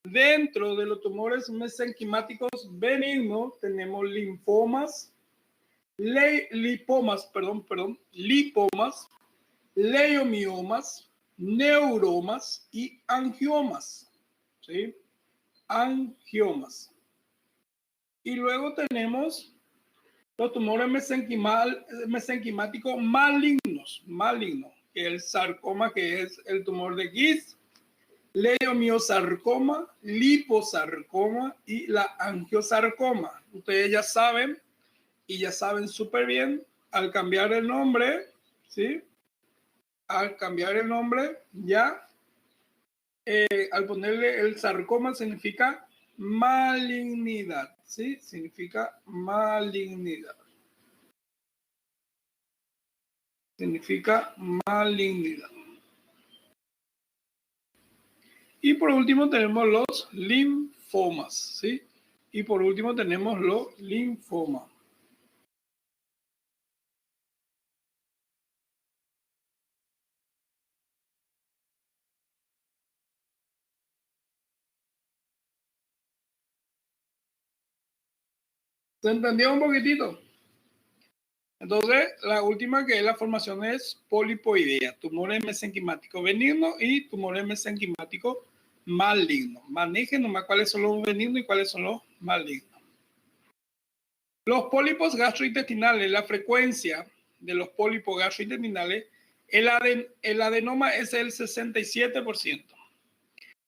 Dentro de los tumores mesenquimáticos benignos tenemos lipomas, leiomiomas, neuromas y angiomas. ¿Sí? Angiomas. Y luego tenemos los tumores mesenquimáticos malignos, que es el sarcoma, que es el tumor de Gist, leiomiosarcoma, liposarcoma y la angiosarcoma. Ustedes ya saben, y ya saben súper bien, al cambiar el nombre, ¿sí? Al cambiar el nombre, ya, al ponerle el sarcoma significa malignidad, ¿sí? Significa malignidad. Significa malignidad. Y por último tenemos los linfomas, ¿sí? Y por último tenemos los linfomas. ¿Se entendió un poquitito? Entonces, la última que es la formación es polipoidea, tumores mesenquimáticos benignos y tumores mesenquimáticos malignos. Manejen nomás cuáles son los benignos y cuáles son los malignos. Los pólipos gastrointestinales, la frecuencia de los pólipos gastrointestinales, el adenoma es el 67%.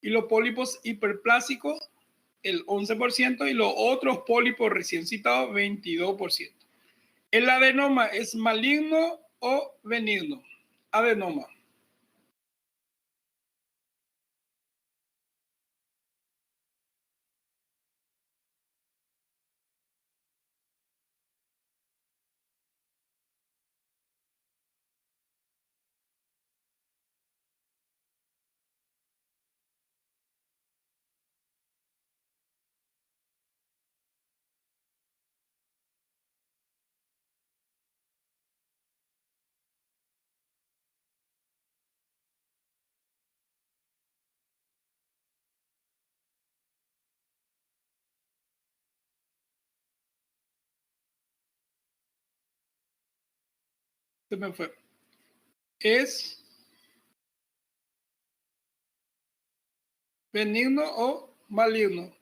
Y los pólipos hiperplásicos, el 11%, y los otros pólipos recién citados, 22%. ¿El adenoma es maligno o benigno? Adenoma. Se me fue. ¿Es benigno o maligno?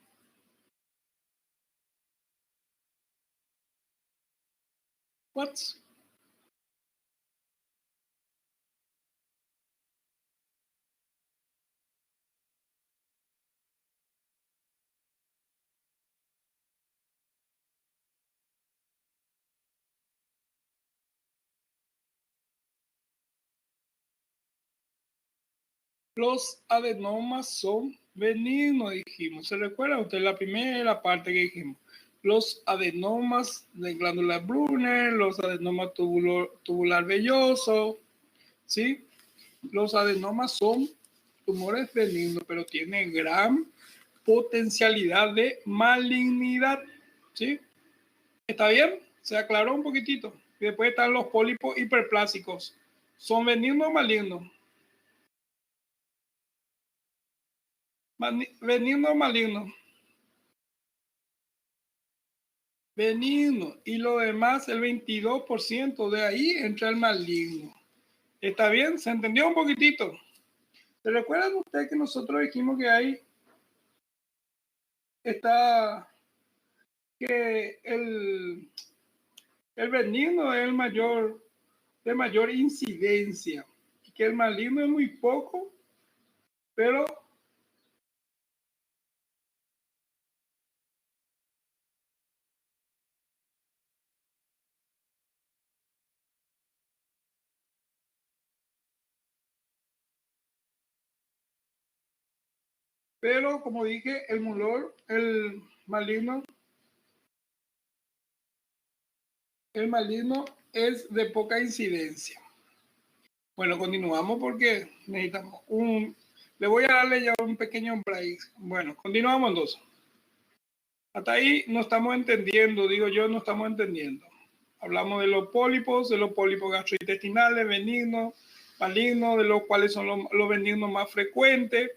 What? Los adenomas son benignos, dijimos. ¿Se recuerda usted la primera parte que dijimos? Los adenomas de glándula Brunner, los adenomas tubular velloso, ¿sí? Los adenomas son tumores benignos, pero tienen gran potencialidad de malignidad, ¿sí? ¿Está bien? Se aclaró un poquitito. Y después están los pólipos hiperplásicos. ¿Son benignos o malignos? Benigno o maligno. Benigno. Y lo demás, el 22% de ahí entra el maligno. ¿Está bien? ¿Se entendió un poquitito? ¿Se recuerdan ustedes que nosotros dijimos que hay está que el benigno es de mayor incidencia y que el maligno es muy poco, pero Pero como dije, el maligno es de poca incidencia. Bueno, continuamos porque necesitamos le voy a darle ya un pequeño break. Bueno, continuamos entonces. Hasta ahí no estamos entendiendo, digo yo, no estamos entendiendo. Hablamos de los pólipos gastrointestinales, benignos, malignos, de los cuales son los benignos más frecuentes.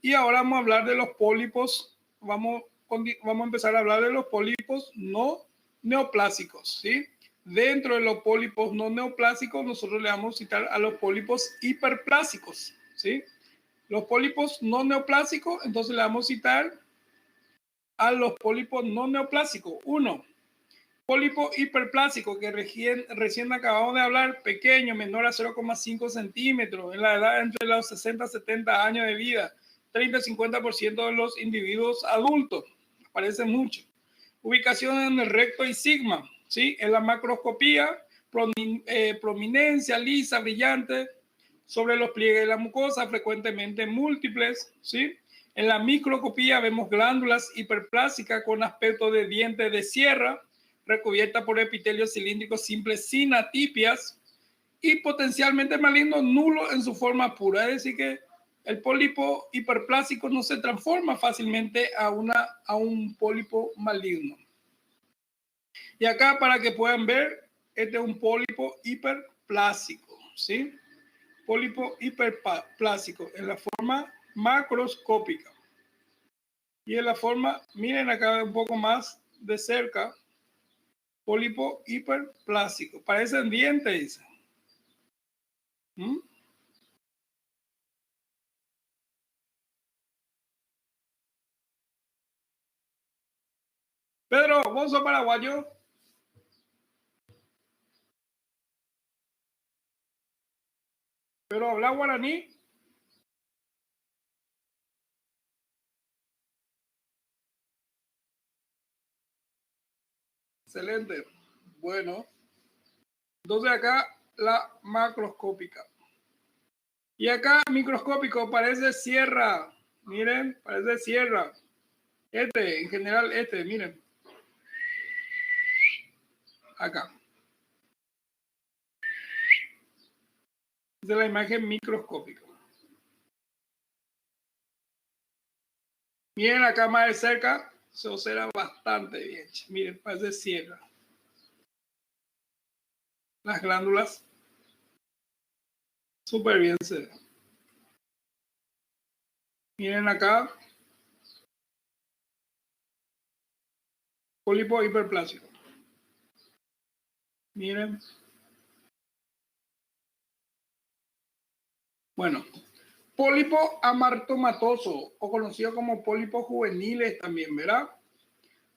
Y ahora vamos a hablar de los pólipos. Vamos a empezar a hablar de los pólipos no neoplásicos, ¿sí? Dentro de los pólipos no neoplásicos, nosotros le vamos a citar a los pólipos hiperplásicos, ¿sí? Los pólipos no neoplásicos, entonces le vamos a citar a los pólipos no neoplásicos. Uno, pólipo hiperplásico, que recién acabamos de hablar, pequeño, menor a 0,5 centímetros, en la edad entre los 60 y 70 años de vida, 30-50% de los individuos adultos, parece mucho. Ubicación en el recto y sigma, ¿sí? En la macroscopía, prominencia lisa, brillante, sobre los pliegues de la mucosa, frecuentemente múltiples, ¿sí? En la microscopía vemos glándulas hiperplásicas con aspecto de diente de sierra, recubierta por epitelios cilíndricos simples sin atipias y potencialmente maligno nulo en su forma pura. Es decir, que el pólipo hiperplásico no se transforma fácilmente a un pólipo maligno. Y acá, para que puedan ver, este es un pólipo hiperplásico, ¿sí? Pólipo hiperplásico en la forma macroscópica. Y en la forma, miren acá un poco más de cerca, pólipo hiperplásico. Parecen dientes, dice. ¿Mm? Pedro, ¿vos sos paraguayo? ¿Pero habla guaraní? Excelente. Bueno, entonces acá la macroscópica. Y acá microscópico parece sierra. Miren, parece sierra. En general, miren. Acá. Esa es la imagen microscópica. Miren acá más de cerca, se observa bastante bien. Miren, parece sierra. Las glándulas, súper bien se ve. Miren acá, pólipo hiperplásico. Miren. Bueno, pólipo amartomatoso, o conocido como pólipos juveniles también, ¿verdad?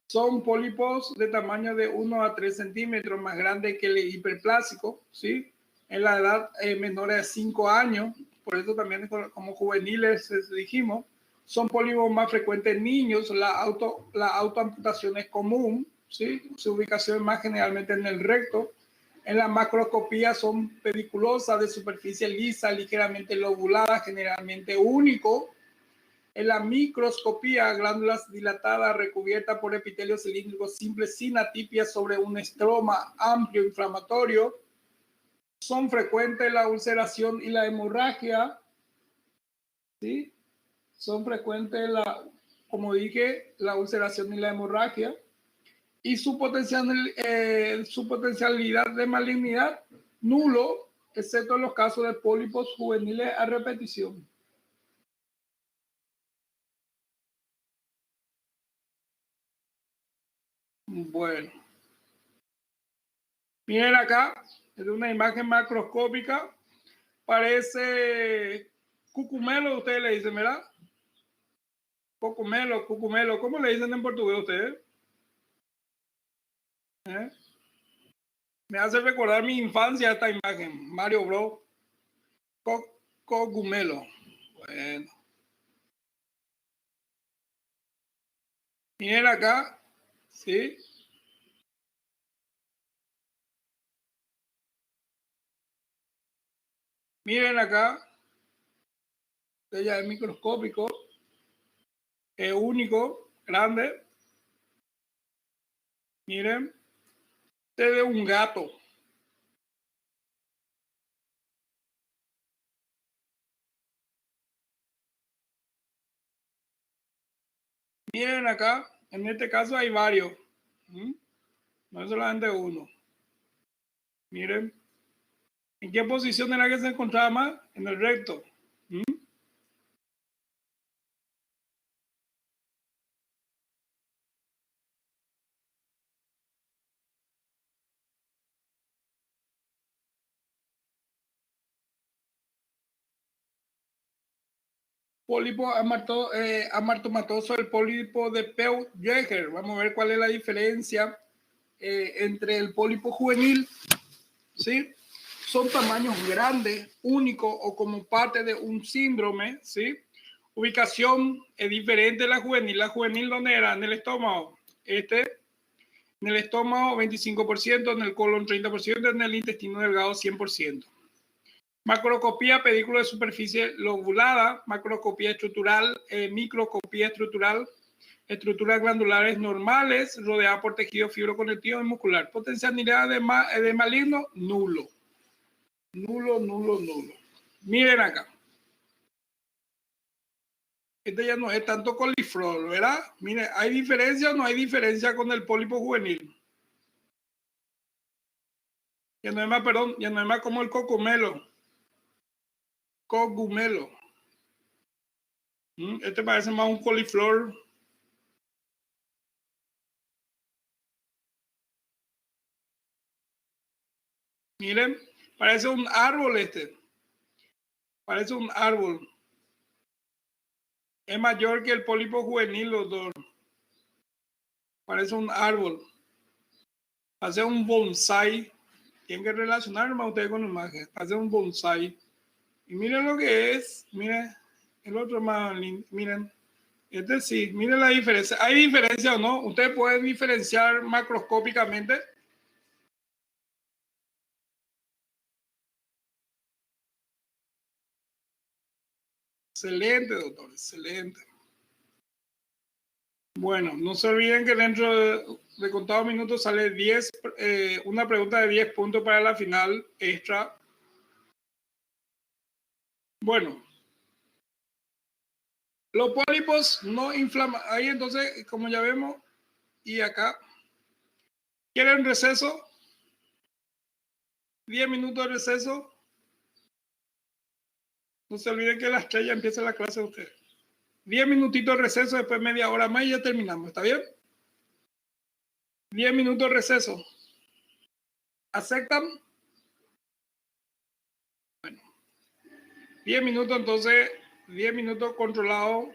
Son pólipos de tamaño de 1 a 3 centímetros, más grande que el hiperplásico, ¿sí? En la edad menor a 5 años, por eso también como juveniles dijimos. Son pólipos más frecuentes en niños, la autoamputación es común, ¿sí? Su ubicación es más generalmente en el recto. En la macroscopía son pediculosas, de superficie lisa, ligeramente lobulada, generalmente único. En la microscopía, glándulas dilatadas recubiertas por epitelios cilíndricos simples sin atipias sobre un estroma amplio inflamatorio. Son frecuentes la ulceración y la hemorragia, ¿sí? Son frecuentes, como dije, la ulceración y la hemorragia. Y su potencialidad de malignidad, nulo, excepto en los casos de pólipos juveniles a repetición. Bueno. Miren acá, es una imagen macroscópica. Parece cucumelo, ustedes le dicen, ¿verdad? Cucumelo. ¿Cómo le dicen en portugués ustedes? ¿Eh? Me hace recordar mi infancia esta imagen. Mario Bros. Cogumelo. Bueno. Miren acá, ¿sí? Miren acá, ya es microscópico. Es único, grande. Miren, este es de un gato. Miren acá, en este caso hay varios. No es solamente uno. Miren, ¿en qué posición era que se encontraba más? En el recto. Pólipo amartomatoso, el pólipo de Peutz-Jeghers. Vamos a ver cuál es la diferencia entre el pólipo juvenil, ¿sí? Son tamaños grandes, únicos o como parte de un síndrome, ¿sí? Ubicación es diferente de la juvenil. La juvenil, ¿dónde era? En el estómago. En el estómago 25%, en el colon 30%, en el intestino delgado 100%. Macroscopía, pedículo de superficie lobulada, macroscopía estructural, microscopía estructural, estructuras glandulares normales, rodeada por tejido fibroconectivo y muscular. Potencialidad de maligno, nulo. Nulo, nulo, nulo. Miren acá. Este ya no es tanto coliflor, ¿verdad? Miren, ¿hay diferencia o no hay diferencia con el pólipo juvenil? Ya no es más, perdón, ya no es más como el cocumelo. Cogumelo. Este parece más un coliflor. Miren, parece un árbol este. Parece un árbol. Es mayor que el pólipo juvenil, los dos. Parece un árbol. Hace un bonsai. Tienen que relacionarme a ustedes con la imagen. Hace un bonsai. Y miren lo que es. Miren, el otro más lindo. Miren. Este sí, miren la diferencia. ¿Hay diferencia o no? Ustedes pueden diferenciar macroscópicamente. Excelente, doctor. Excelente. Bueno, no se olviden que dentro de contados minutos sale 10, una pregunta de 10 puntos para la final extra. Bueno, los pólipos no inflaman. Ahí entonces, como ya vemos, y acá, ¿quieren receso? 10 minutos de receso. No se olviden que a las 3 ya empieza la clase de ustedes. 10 minutitos de receso, después media hora más y ya terminamos. ¿Está bien? 10 minutos de receso. ¿Aceptan? Bueno, 10 minutos entonces, 10 minutos controlado.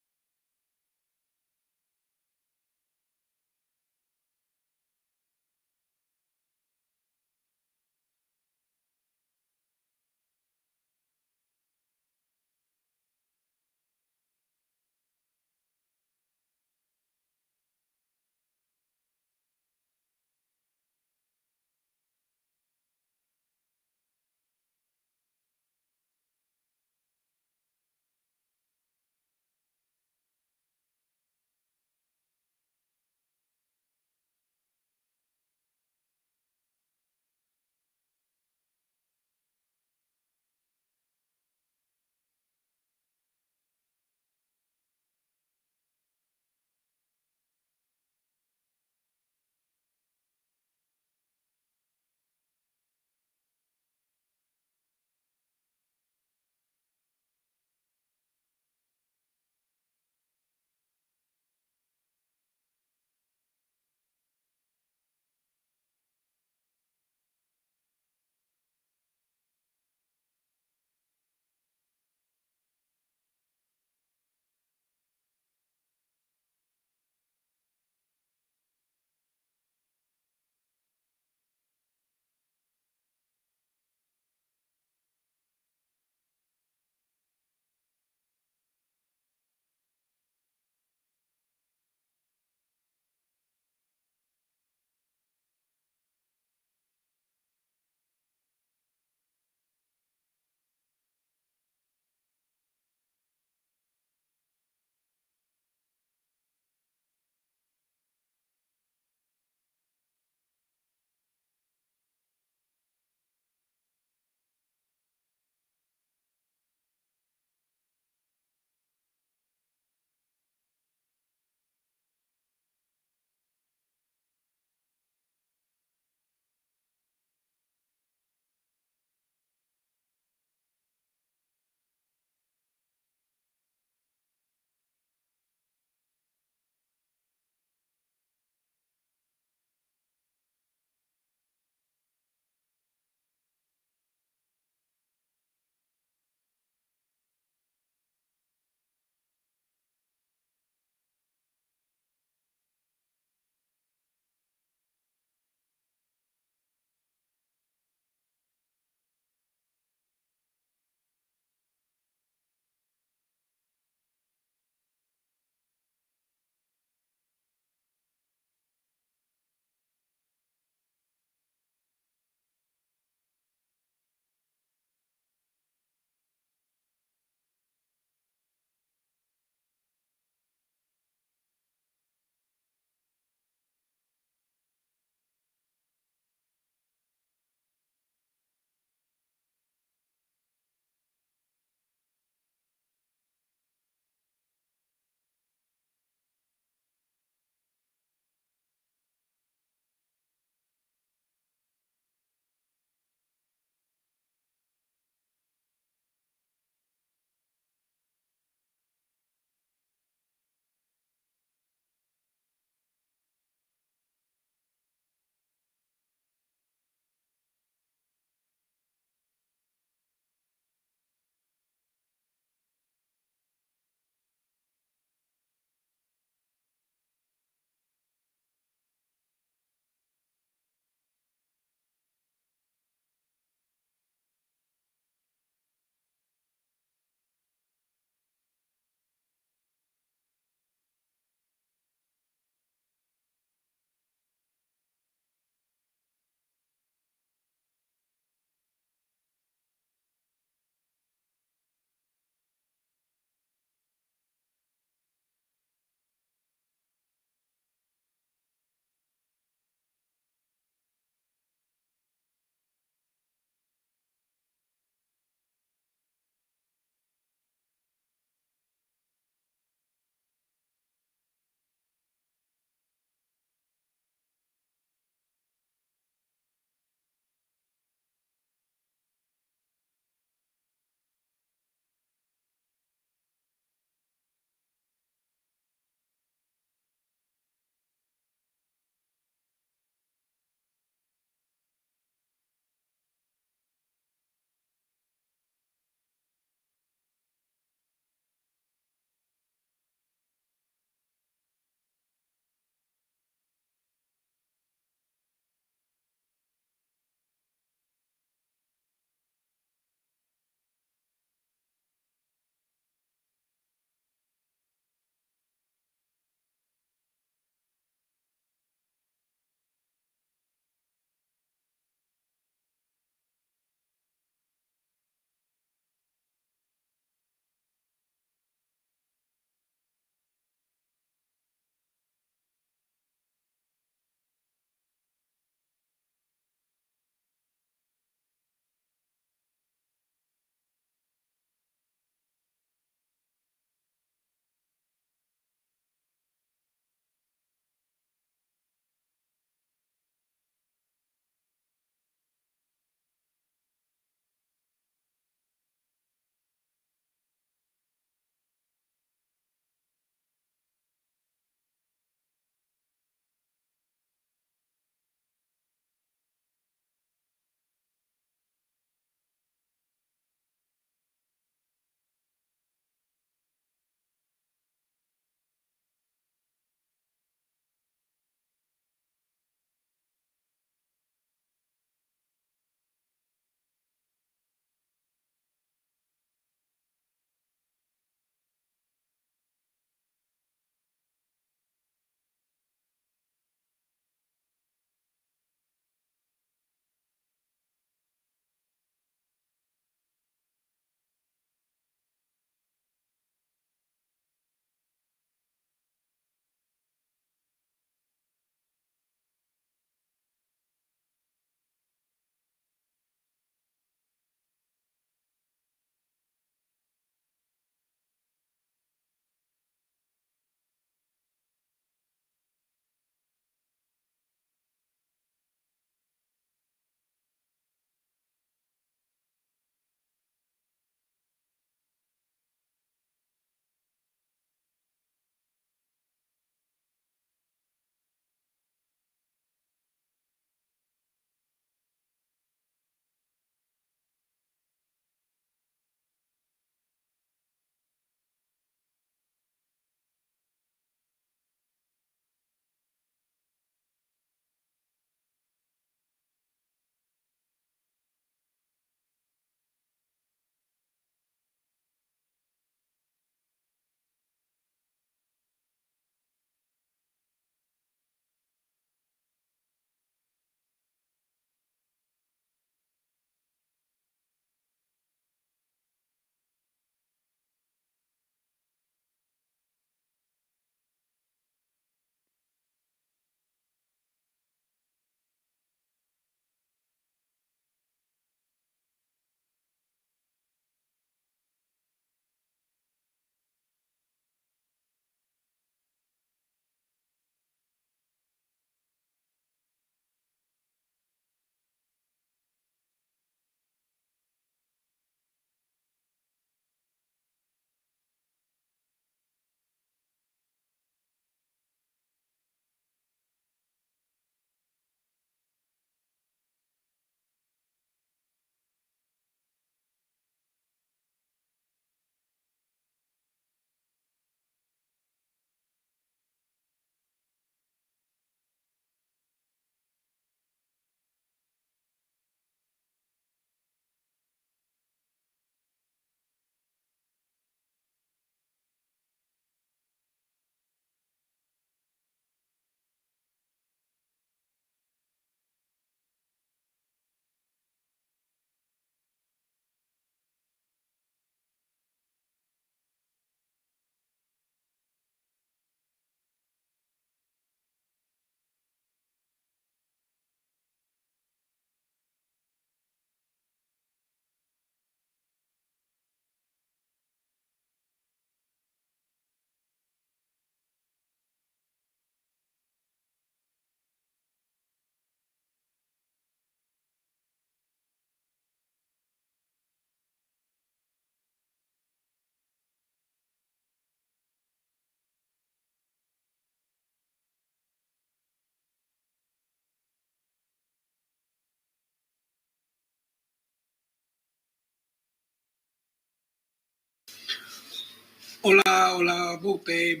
Hola, hola, Bote.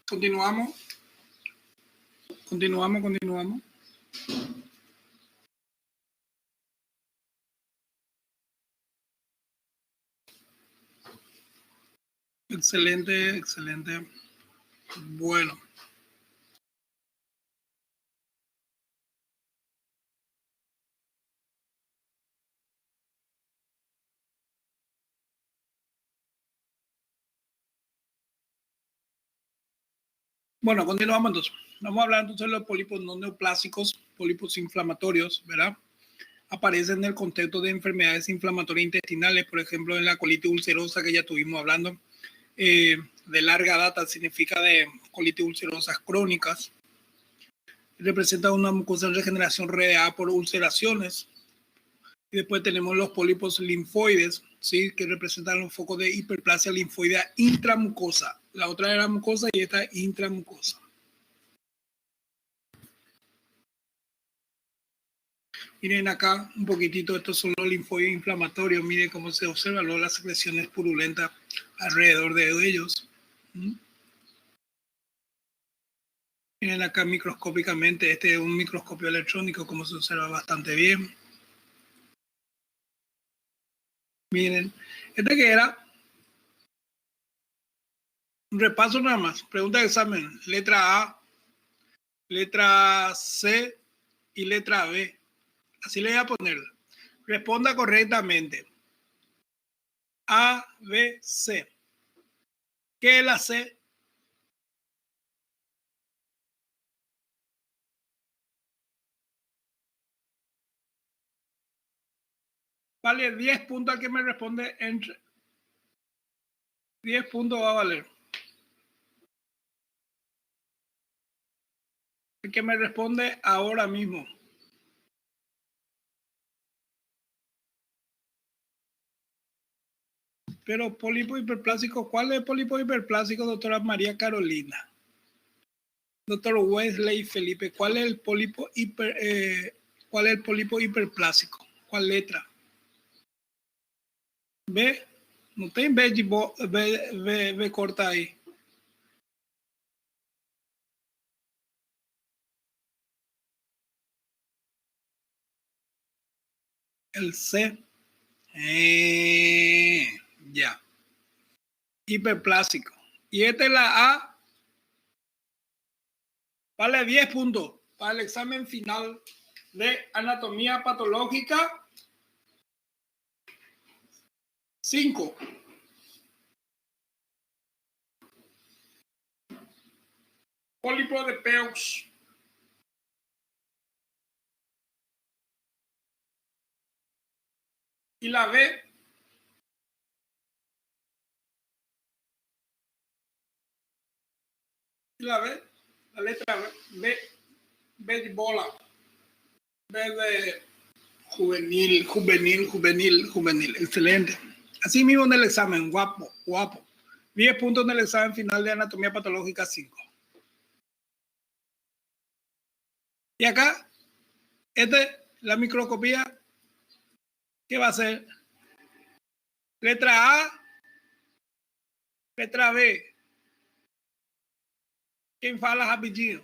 Continuamos. Excelente. Bueno. Bueno, continuamos entonces. Vamos a hablar entonces de los pólipos no neoplásicos, pólipos inflamatorios, ¿verdad? Aparecen en el contexto de enfermedades inflamatorias intestinales, por ejemplo, en la colitis ulcerosa que ya estuvimos hablando, de larga data, significa de colitis ulcerosas crónicas. Representa una mucosa en regeneración rodeada por ulceraciones. Y después tenemos los pólipos linfoides, ¿sí? Que representan los focos de hiperplasia linfoidea intramucosa. La otra era mucosa y esta intramucosa. Miren acá un poquitito, estos son los linfoides inflamatorios. Miren cómo se observan luego las secreciones purulentas alrededor de ellos. Miren acá microscópicamente, este es un microscopio electrónico, como se observa bastante bien. Miren, este que era un repaso nada más. Pregunta de examen. Letra A, letra C y letra B. Así le voy a poner. Responda correctamente. A, B, C. ¿Qué es la C? Vale 10 puntos al que me responde entre. 10 puntos va a valer. El que me responde ahora mismo. Pero pólipo hiperplásico, ¿cuál es el pólipo hiperplásico, doctora María Carolina? Doctor Wesley Felipe, ¿cuál es el pólipo hiperplásico? ¿Cuál letra? B. No tem B corta ahí. El C. Ya. Hiperplásico. Y esta es la A. Vale 10 puntos para el examen final de anatomía patológica. 5. Pólipo de Peux. Y la B. Y la B. La letra B. B de bola. B de juvenil. Excelente. Así mismo en el examen. Guapo. 10 puntos en el examen final de anatomía patológica 5. Y acá, la microscopía, ¿qué va a ser? Letra A, letra B. ¿Quién fala rapidinho?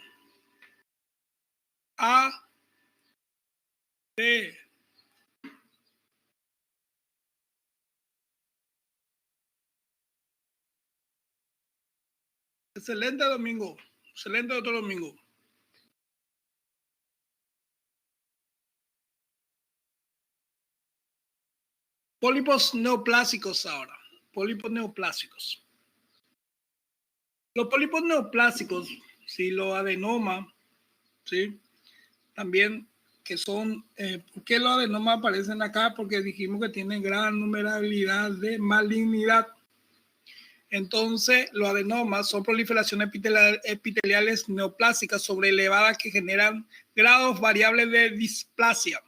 A, B. Excelente domingo. Excelente otro domingo. Pólipos neoplásicos ahora. Pólipos neoplásicos. Los pólipos neoplásicos, si los adenomas, ¿sí? También que son, ¿por qué los adenomas aparecen acá? Porque dijimos que tienen gran numerabilidad de malignidad. Entonces, los adenomas son proliferaciones epiteliales neoplásicas sobreelevadas que generan grados variables de displasia.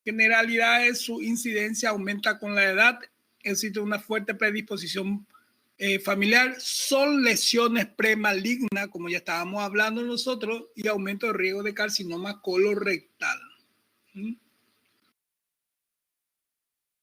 Generalidades, su incidencia aumenta con la edad. Existe una fuerte predisposición familiar. Son lesiones premalignas, como ya estábamos hablando nosotros, y aumento de riesgo de carcinoma colorectal.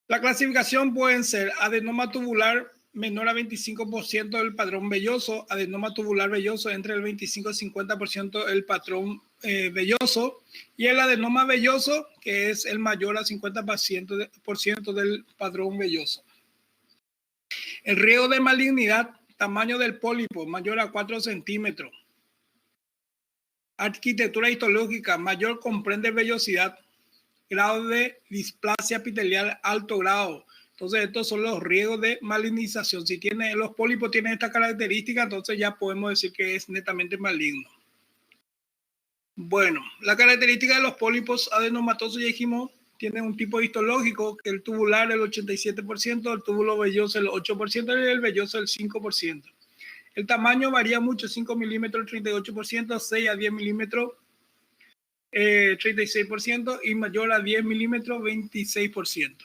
La clasificación pueden ser adenoma tubular menor a 25% del padrón velloso, adenoma tubular velloso entre el 25 y 50% el patrón velloso, y el adenoma velloso, que es el mayor a 50% del padrón velloso. El riesgo de malignidad, tamaño del pólipo, mayor a 4 centímetros. Arquitectura histológica, mayor comprende vellosidad. Grado de displasia epitelial, alto grado. Entonces, estos son los riesgos de malignización. Si los pólipos tienen esta característica, entonces ya podemos decir que es netamente maligno. Bueno, la característica de los pólipos adenomatosos, ya dijimos, tienen un tipo histológico, que el tubular el 87%, el túbulo velloso el 8% y el velloso el 5%. El tamaño varía mucho, 5 milímetros 38%, 6 a 10 milímetros 36% y mayor a 10 milímetros 26%.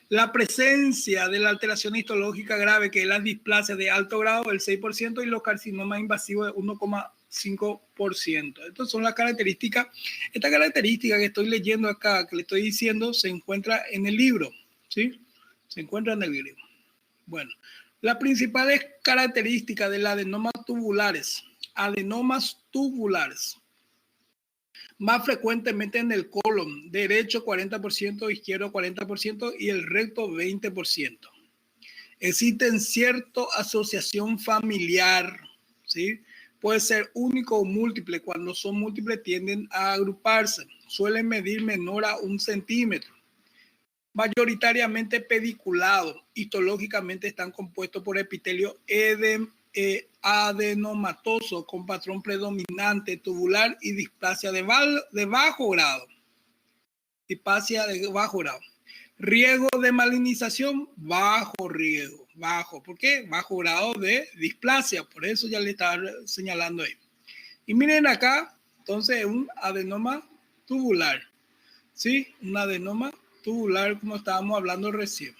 La presencia de la alteración histológica grave, que es la displasia de alto grado, el 6%, y los carcinomas invasivos de 1,5%. Estas son las características. Esta característica que estoy leyendo acá, que le estoy diciendo, se encuentra en el libro, ¿sí? Se encuentra en el libro. Bueno, las principales características del adenomas tubulares. Adenomas tubulares. Más frecuentemente en el colon, derecho 40%, izquierdo 40% y el recto 20%. Existe cierta asociación familiar, ¿sí? Puede ser único o múltiple. Cuando son múltiples tienden a agruparse. Suelen medir menor a 1 centímetro. Mayoritariamente pediculado. Histológicamente están compuestos por epitelio adenomatoso con patrón predominante tubular y displasia de bajo grado. Displasia de bajo grado. Riesgo de malignización, bajo riesgo. Bajo. ¿Por qué? Bajo grado de displasia. Por eso ya le estaba señalando ahí. Y miren acá, entonces un adenoma tubular. ¿Sí? Un adenoma tubular, como estábamos hablando recién.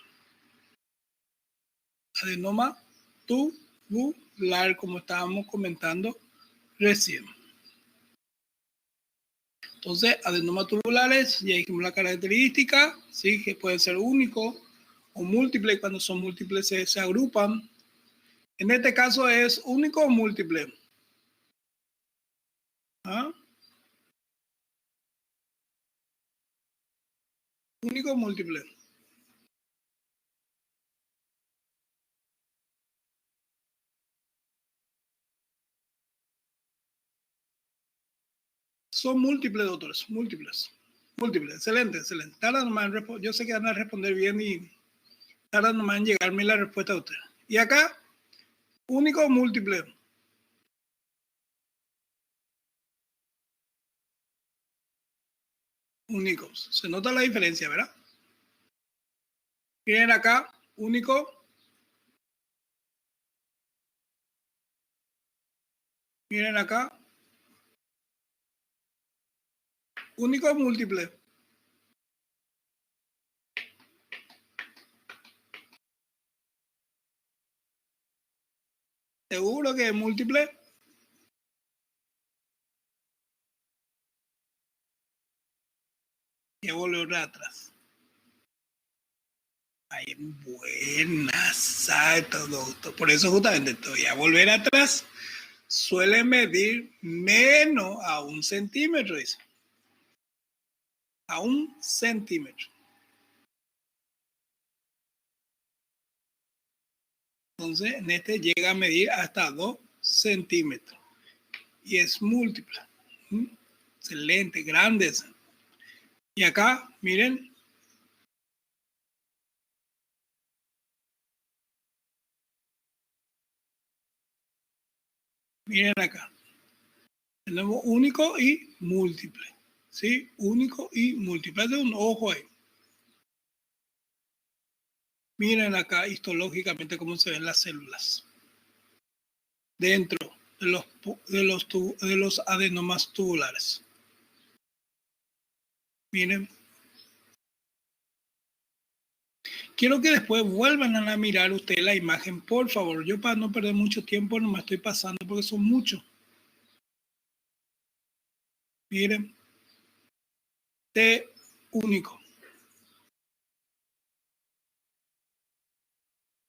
Adenoma tubular, como estábamos comentando recién. Entonces, adenomas tubulares, ya dijimos la característica, ¿sí? Que pueden ser únicos o múltiples. Cuando son múltiples se agrupan. En este caso es único o múltiple. ¿Ah? Único o múltiple. Son múltiples, doctores, múltiples. Múltiples, excelente, excelente. Tarda nomás yo sé que van a responder bien y tarda nomás en llegarme la respuesta de ustedes. Y acá, único o múltiple. Únicos. Se nota la diferencia, ¿verdad? Miren acá, único. Miren acá. Único o múltiple. ¿Seguro que es múltiple? Y volver atrás. Ay, buenas, exacto, doctor. Por eso justamente voy a volver atrás. Suele medir menos a 1 centímetro, dice. A 1 centímetro. Entonces, en este llega a medir hasta 2 centímetros. Y es múltiple. Excelente, grandes. Y acá, miren. Miren acá. Tenemos único y múltiple. ¿Sí? Único y múltiple. De un ojo ahí. Miren acá histológicamente cómo se ven las células. Dentro de los adenomas tubulares. Miren. Quiero que después vuelvan a mirar ustedes la imagen, por favor. Yo para no perder mucho tiempo no me estoy pasando porque son muchos. Miren. T único.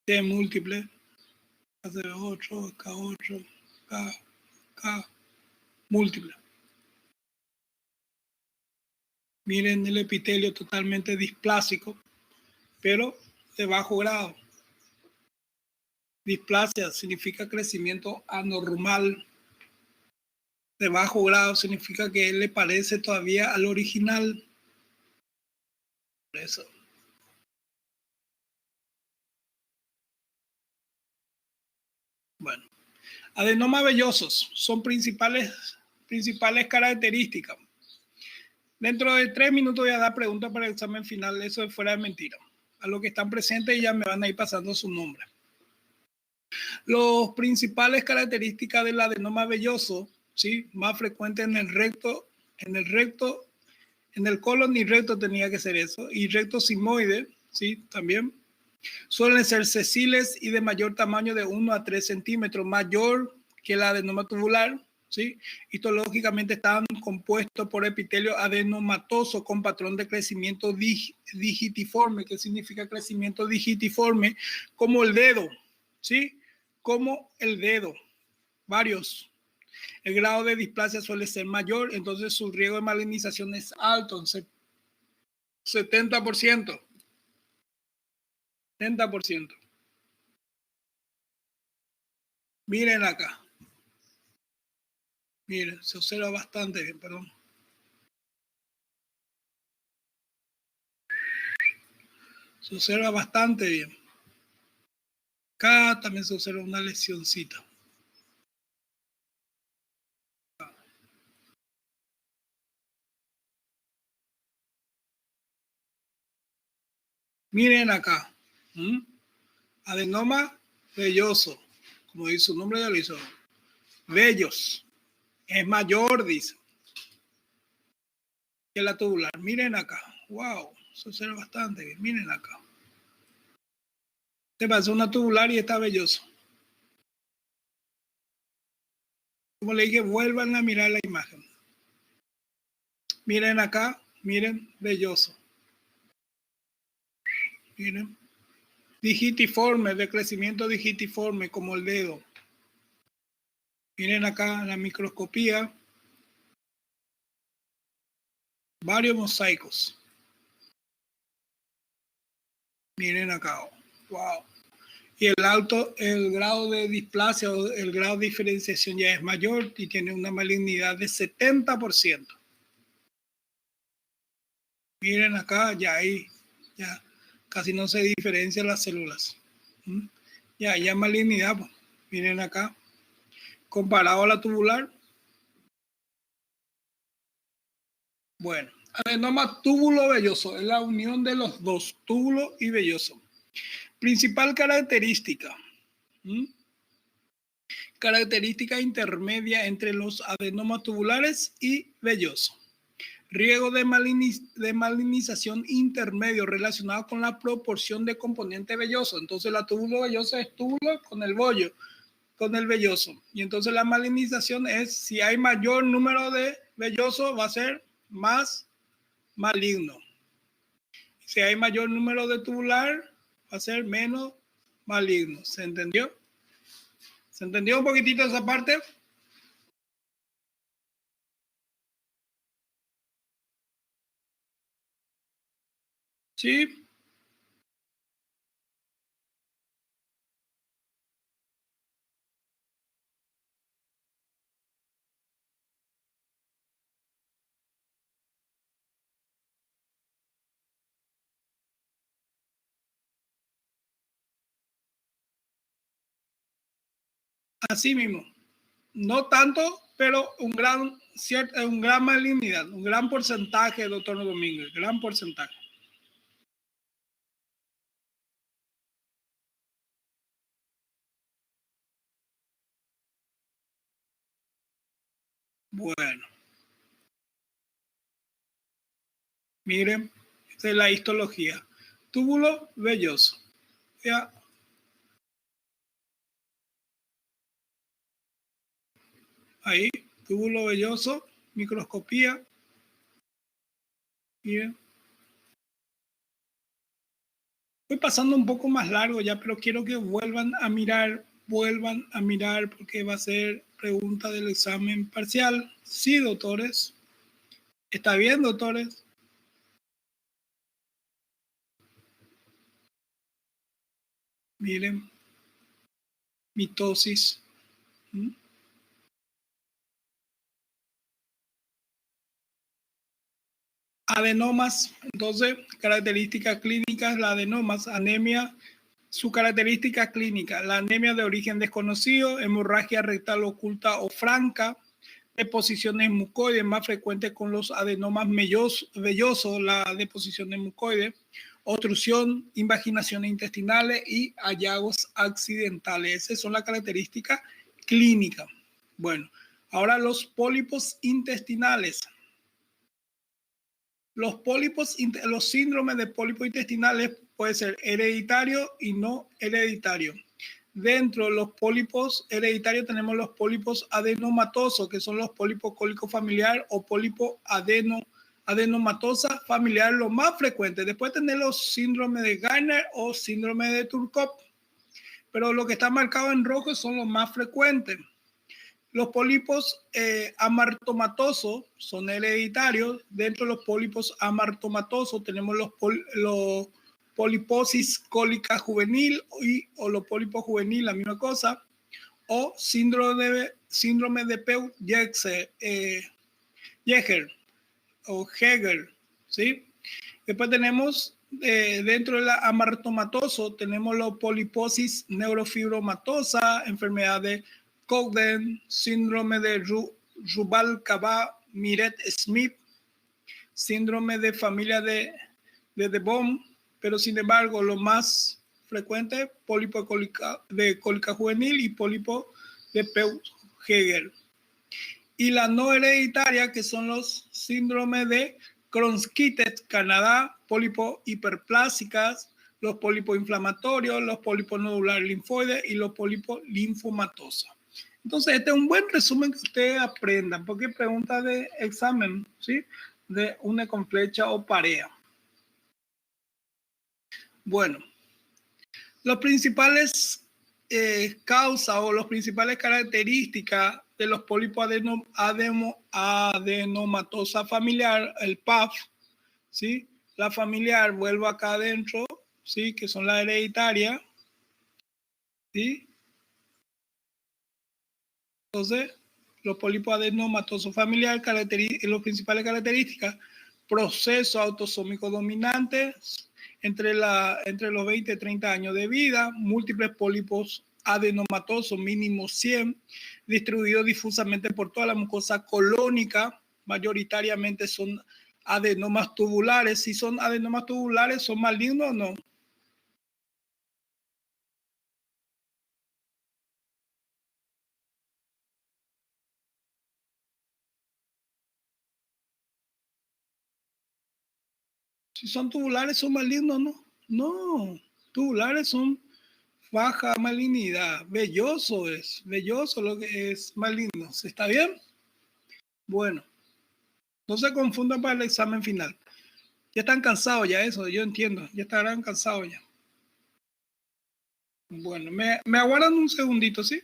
T múltiple, KC8, K8, K múltiple. Miren el epitelio totalmente displásico, pero de bajo grado. Displasia significa crecimiento anormal. De bajo grado significa que él le parece todavía al original. Por eso. Bueno, adenomas vellosos son principales características. Dentro de 3 minutos voy a dar preguntas para el examen final, eso es fuera de mentira. A los que están presentes ya me van a ir pasando su nombre. Las principales características del adenoma velloso, ¿sí? Más frecuente en el recto, en el colon y recto tenía que ser eso, y recto sigmoide, ¿sí? También. Suelen ser sesiles y de mayor tamaño de 1 a 3 centímetros, mayor que el adenoma tubular, ¿sí? Histológicamente están compuestos por epitelio adenomatoso con patrón de crecimiento digitiforme. ¿Qué significa crecimiento digitiforme? Como el dedo, ¿sí? Como el dedo, varios. El grado de displasia suele ser mayor, entonces su riesgo de malignización es alto, 70%. 70%. Miren acá. Miren, se observa bastante bien, perdón. Se observa bastante bien. Acá también se observa una lesioncita. Miren acá. Adenoma velloso. Como dice su nombre, ya lo hizo. Vellos. Es mayor, dice, que la tubular. Miren acá. Wow. Se observa bastante bien. Miren acá. Te pasa una tubular y está velloso. Como le dije, vuelvan a mirar la imagen. Miren acá. Miren, velloso. Miren. Digitiforme, de crecimiento digitiforme, como el dedo. Miren acá la microscopía. Varios mosaicos. Miren acá. Wow. Y el grado de displasia o el grado de diferenciación ya es mayor y tiene una malignidad de 70%. Miren acá, ya ahí, ya casi no se diferencian las células. Ya malignidad, pues. Miren acá. Comparado a la tubular. Bueno, adenoma túbulo velloso es la unión de los dos, túbulo y velloso. Principal característica. Característica intermedia entre los adenomas tubulares y velloso. Riesgo de malignización intermedio relacionado con la proporción de componente velloso. Entonces la túbulo vellosa es túbulo con el bollo, con el velloso. Y entonces la malignización es, si hay mayor número de velloso, va a ser más maligno. Si hay mayor número de tubular, va a ser menos maligno. ¿Se entendió? ¿Se entendió un poquitito esa parte? Sí. Así mismo. No tanto, pero un gran malignidad, un gran porcentaje, doctor Domínguez, gran porcentaje. Bueno. Miren, esta es la histología. Túbulo velloso. Ya. Ahí, túbulo velloso, microscopía. Miren. Voy pasando un poco más largo ya, pero quiero que vuelvan a mirar porque va a ser pregunta del examen parcial. Sí, doctores. ¿Está bien, doctores? Miren, mitosis. ¿Mm? Adenomas, entonces, características clínicas, la adenomas, anemia, su característica clínica, la anemia de origen desconocido, hemorragia rectal oculta o franca, deposiciones mucoides más frecuentes con los adenomas vellosos, la deposición de mucoides, obstrucción, invaginaciones intestinales y hallazgos accidentales. Esas son las características clínicas. Bueno, ahora los pólipos intestinales. Los síndromes de pólipos intestinales pueden ser hereditarios y no hereditarios. Dentro de los pólipos hereditarios tenemos los pólipos adenomatosos, que son los pólipos cólico familiar o pólipo adenomatosa familiar, lo más frecuente. Después tenemos los síndromes de Gardner o síndrome de Turcotte, pero lo que está marcado en rojo son los más frecuentes. Los pólipos amartomatosos son hereditarios. Dentro de los pólipos amartomatosos tenemos los poliposis cólica juvenil o los pólipos juvenil, la misma cosa, o síndrome de Peutz-Jeghers o Hegel, ¿sí? Después tenemos, dentro de la amartomatoso, tenemos los poliposis neurofibromatosa, enfermedad de Cowden, síndrome de Rubalcaba-Miret-Smith, síndrome de familia de De Boom, pero sin embargo, lo más frecuente, pólipo de cólica juvenil y pólipo de Peutz-Jeghers. Y la no hereditaria, que son los síndromes de Crohn-Kittet, Canadá, pólipos hiperplásicas, los pólipos inflamatorios, los pólipos nodulares linfoides y los pólipos linfomatosos. Entonces, este es un buen resumen que ustedes aprendan, porque pregunta de examen, ¿sí? De una con flecha o pareja. Bueno, los principales causas o las principales características de los pólipos adenomatosa familiar, el PAF, ¿sí? La familiar, vuelvo acá adentro, ¿sí? Que son las hereditarias, ¿sí? Entonces, los pólipos adenomatosos familiar, las principales características, proceso autosómico dominante, entre los 20 y 30 años de vida, múltiples pólipos adenomatosos, mínimo 100, distribuidos difusamente por toda la mucosa colónica, mayoritariamente son adenomas tubulares. Si son adenomas tubulares, ¿son malignos o no? Si son tubulares, ¿son malignos o no? No, tubulares son baja malignidad. Velloso lo que es maligno. ¿Está bien? Bueno, no se confundan para el examen final. Ya están cansados ya eso, yo entiendo. Ya estarán cansados ya. Bueno, me aguardan un segundito, ¿sí?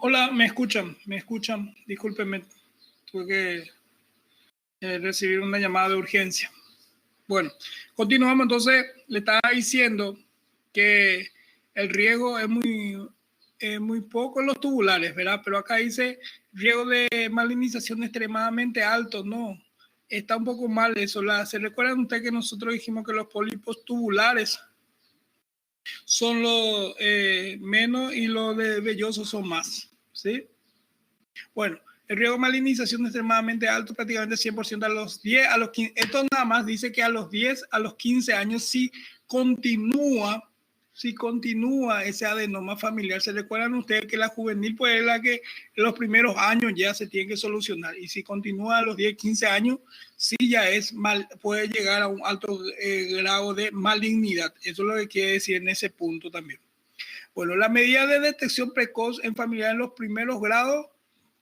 Hola, ¿me escuchan? ¿Me escuchan? Discúlpenme, tuve que recibir una llamada de urgencia. Bueno, continuamos entonces. Le estaba diciendo que el riego es muy poco en los tubulares, ¿verdad? Pero acá dice riego de malinización extremadamente alto, no. Está un poco mal eso. ¿Se recuerdan ustedes que nosotros dijimos que los pólipos tubulares son los menos y los de vellosos son más? ¿Sí? Bueno, el riesgo de malinización es extremadamente alto, prácticamente 100% a los 10, a los 15. Esto nada más dice que a los 10, a los 15 años, si continúa ese adenoma familiar. ¿Se recuerdan ustedes que la juvenil pues es la que en los primeros años ya se tiene que solucionar? Y si continúa a los 10, 15 años, sí ya puede llegar a un alto grado de malignidad. Eso es lo que quiere decir en ese punto también. Bueno, la medida de detección precoz en familiar en los primeros grados.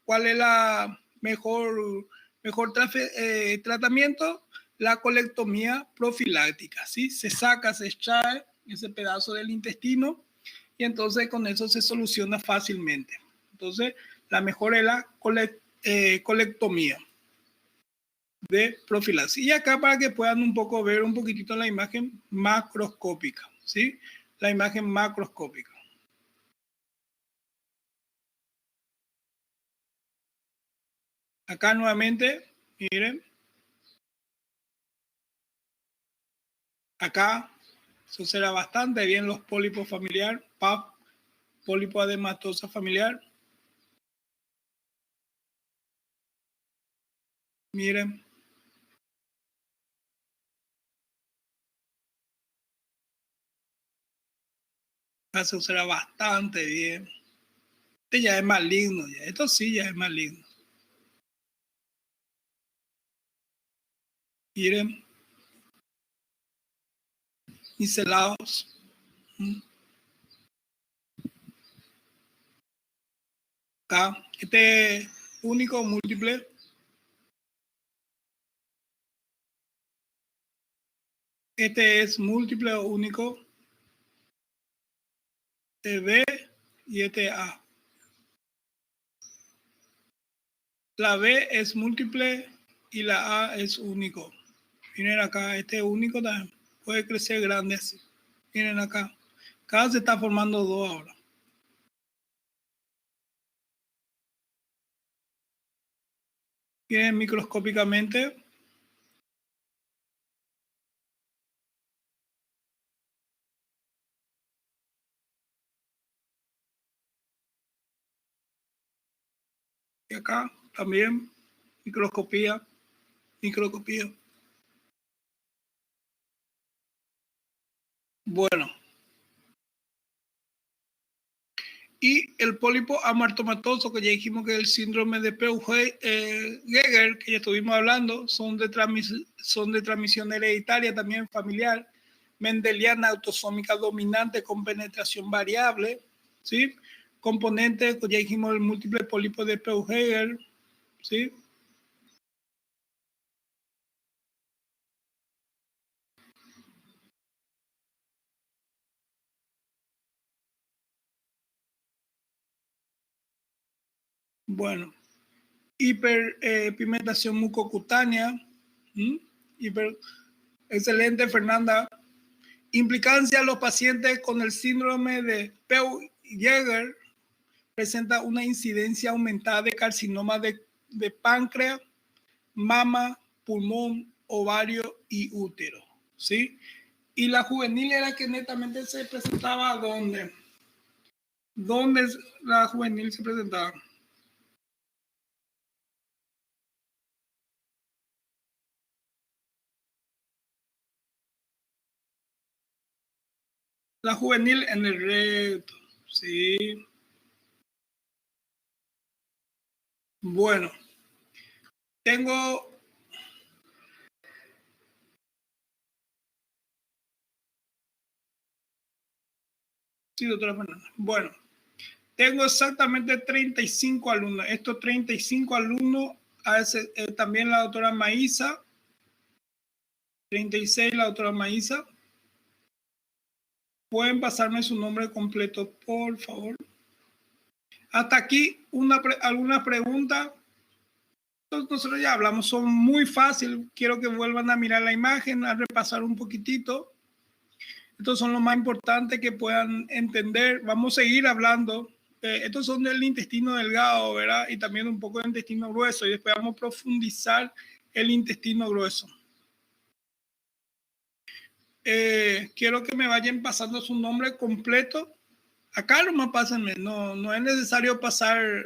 ¿Cuál es la mejor tratamiento? La colectomía profiláctica, ¿sí? Se extrae ese pedazo del intestino y entonces con eso se soluciona fácilmente. Entonces, la mejor es la colectomía de profilaxis. Y acá para que puedan un poco ver un poquitito la imagen macroscópica, ¿sí? La imagen macroscópica. Acá nuevamente, miren. Acá se observa bastante bien los pólipos familiar, PAP, pólipo adematosa familiar. Miren. Acá se observa bastante bien. Este ya es maligno, ya. Esto sí ya es maligno. Miren. Micelados. Acá. Este único múltiple. Este es múltiple o único. Este B y este A. La B es múltiple y la A es único. Miren acá, este único también puede crecer grande así. Miren acá. Acá se está formando dos ahora. Miren microscópicamente. Y acá también microscopía. Bueno. Y el pólipo amartomatoso, que ya dijimos que es el síndrome de Peauge-Geiger, que ya estuvimos hablando, son de transmisión hereditaria, también familiar, mendeliana, autosómica dominante con penetración variable, ¿sí? Componente, que ya dijimos, el múltiple pólipo de Peauge-Geiger, ¿sí? Bueno, hiperpigmentación mucocutánea. Excelente, Fernanda. Implicancia: los pacientes con el síndrome de Peauge-Geiger presenta una incidencia aumentada de carcinoma de páncreas, mama, pulmón, ovario y útero, ¿sí? Y la juvenil era que netamente se presentaba ¿dónde? ¿Dónde la juvenil se presentaba? La juvenil en el recto, sí. Bueno, tengo... Sí, doctora Fernanda. Bueno, tengo exactamente 35 alumnos. Estos 35 alumnos, también la doctora Maísa, 36 la doctora Maísa. ¿Pueden pasarme su nombre completo, por favor? Hasta aquí, alguna pregunta. Entonces, nosotros ya hablamos, son muy fáciles. Quiero que vuelvan a mirar la imagen, a repasar un poquitito. Estos son los más importantes que puedan entender. Vamos a seguir hablando. Estos son del intestino delgado, ¿verdad? Y también un poco del intestino grueso. Y después vamos a profundizar el intestino grueso. Quiero que me vayan pasando su nombre completo. Acá nomás pásenme. No es necesario pasar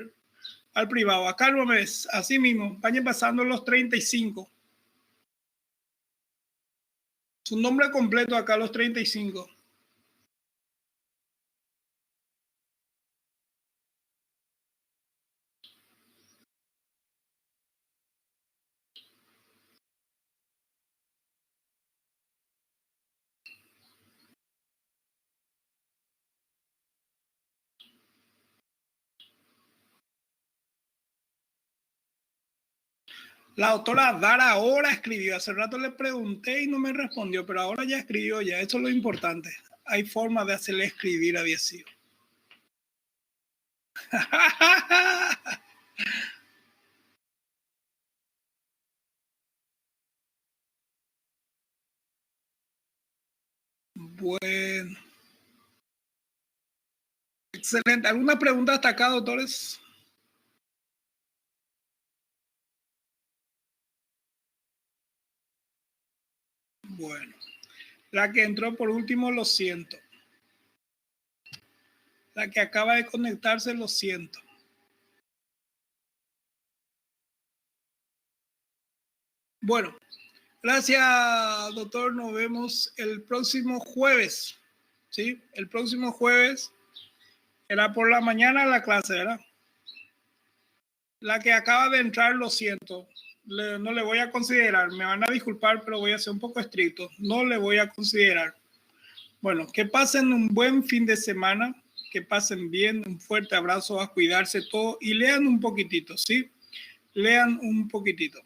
al privado. Acá no ves. Así mismo. Vayan pasando los 35. Su nombre completo acá, los 35. La doctora Dara ahora escribió. Hace rato le pregunté y no me respondió, pero ahora ya escribió ya. Eso es lo importante. Hay forma de hacerle escribir a Diezio. Bueno. Excelente. ¿Alguna pregunta hasta acá, doctores? Bueno. La que entró por último, lo siento. La que acaba de conectarse, lo siento. Bueno, gracias, doctor. Nos vemos el próximo jueves. ¿Sí? El próximo jueves era por la mañana la clase, ¿verdad? La que acaba de entrar, lo siento. No le voy a considerar. Me van a disculpar, pero voy a ser un poco estricto. No le voy a considerar. Bueno, que pasen un buen fin de semana. Que pasen bien. Un fuerte abrazo, a cuidarse todo y lean un poquitito, ¿sí? Lean un poquitito.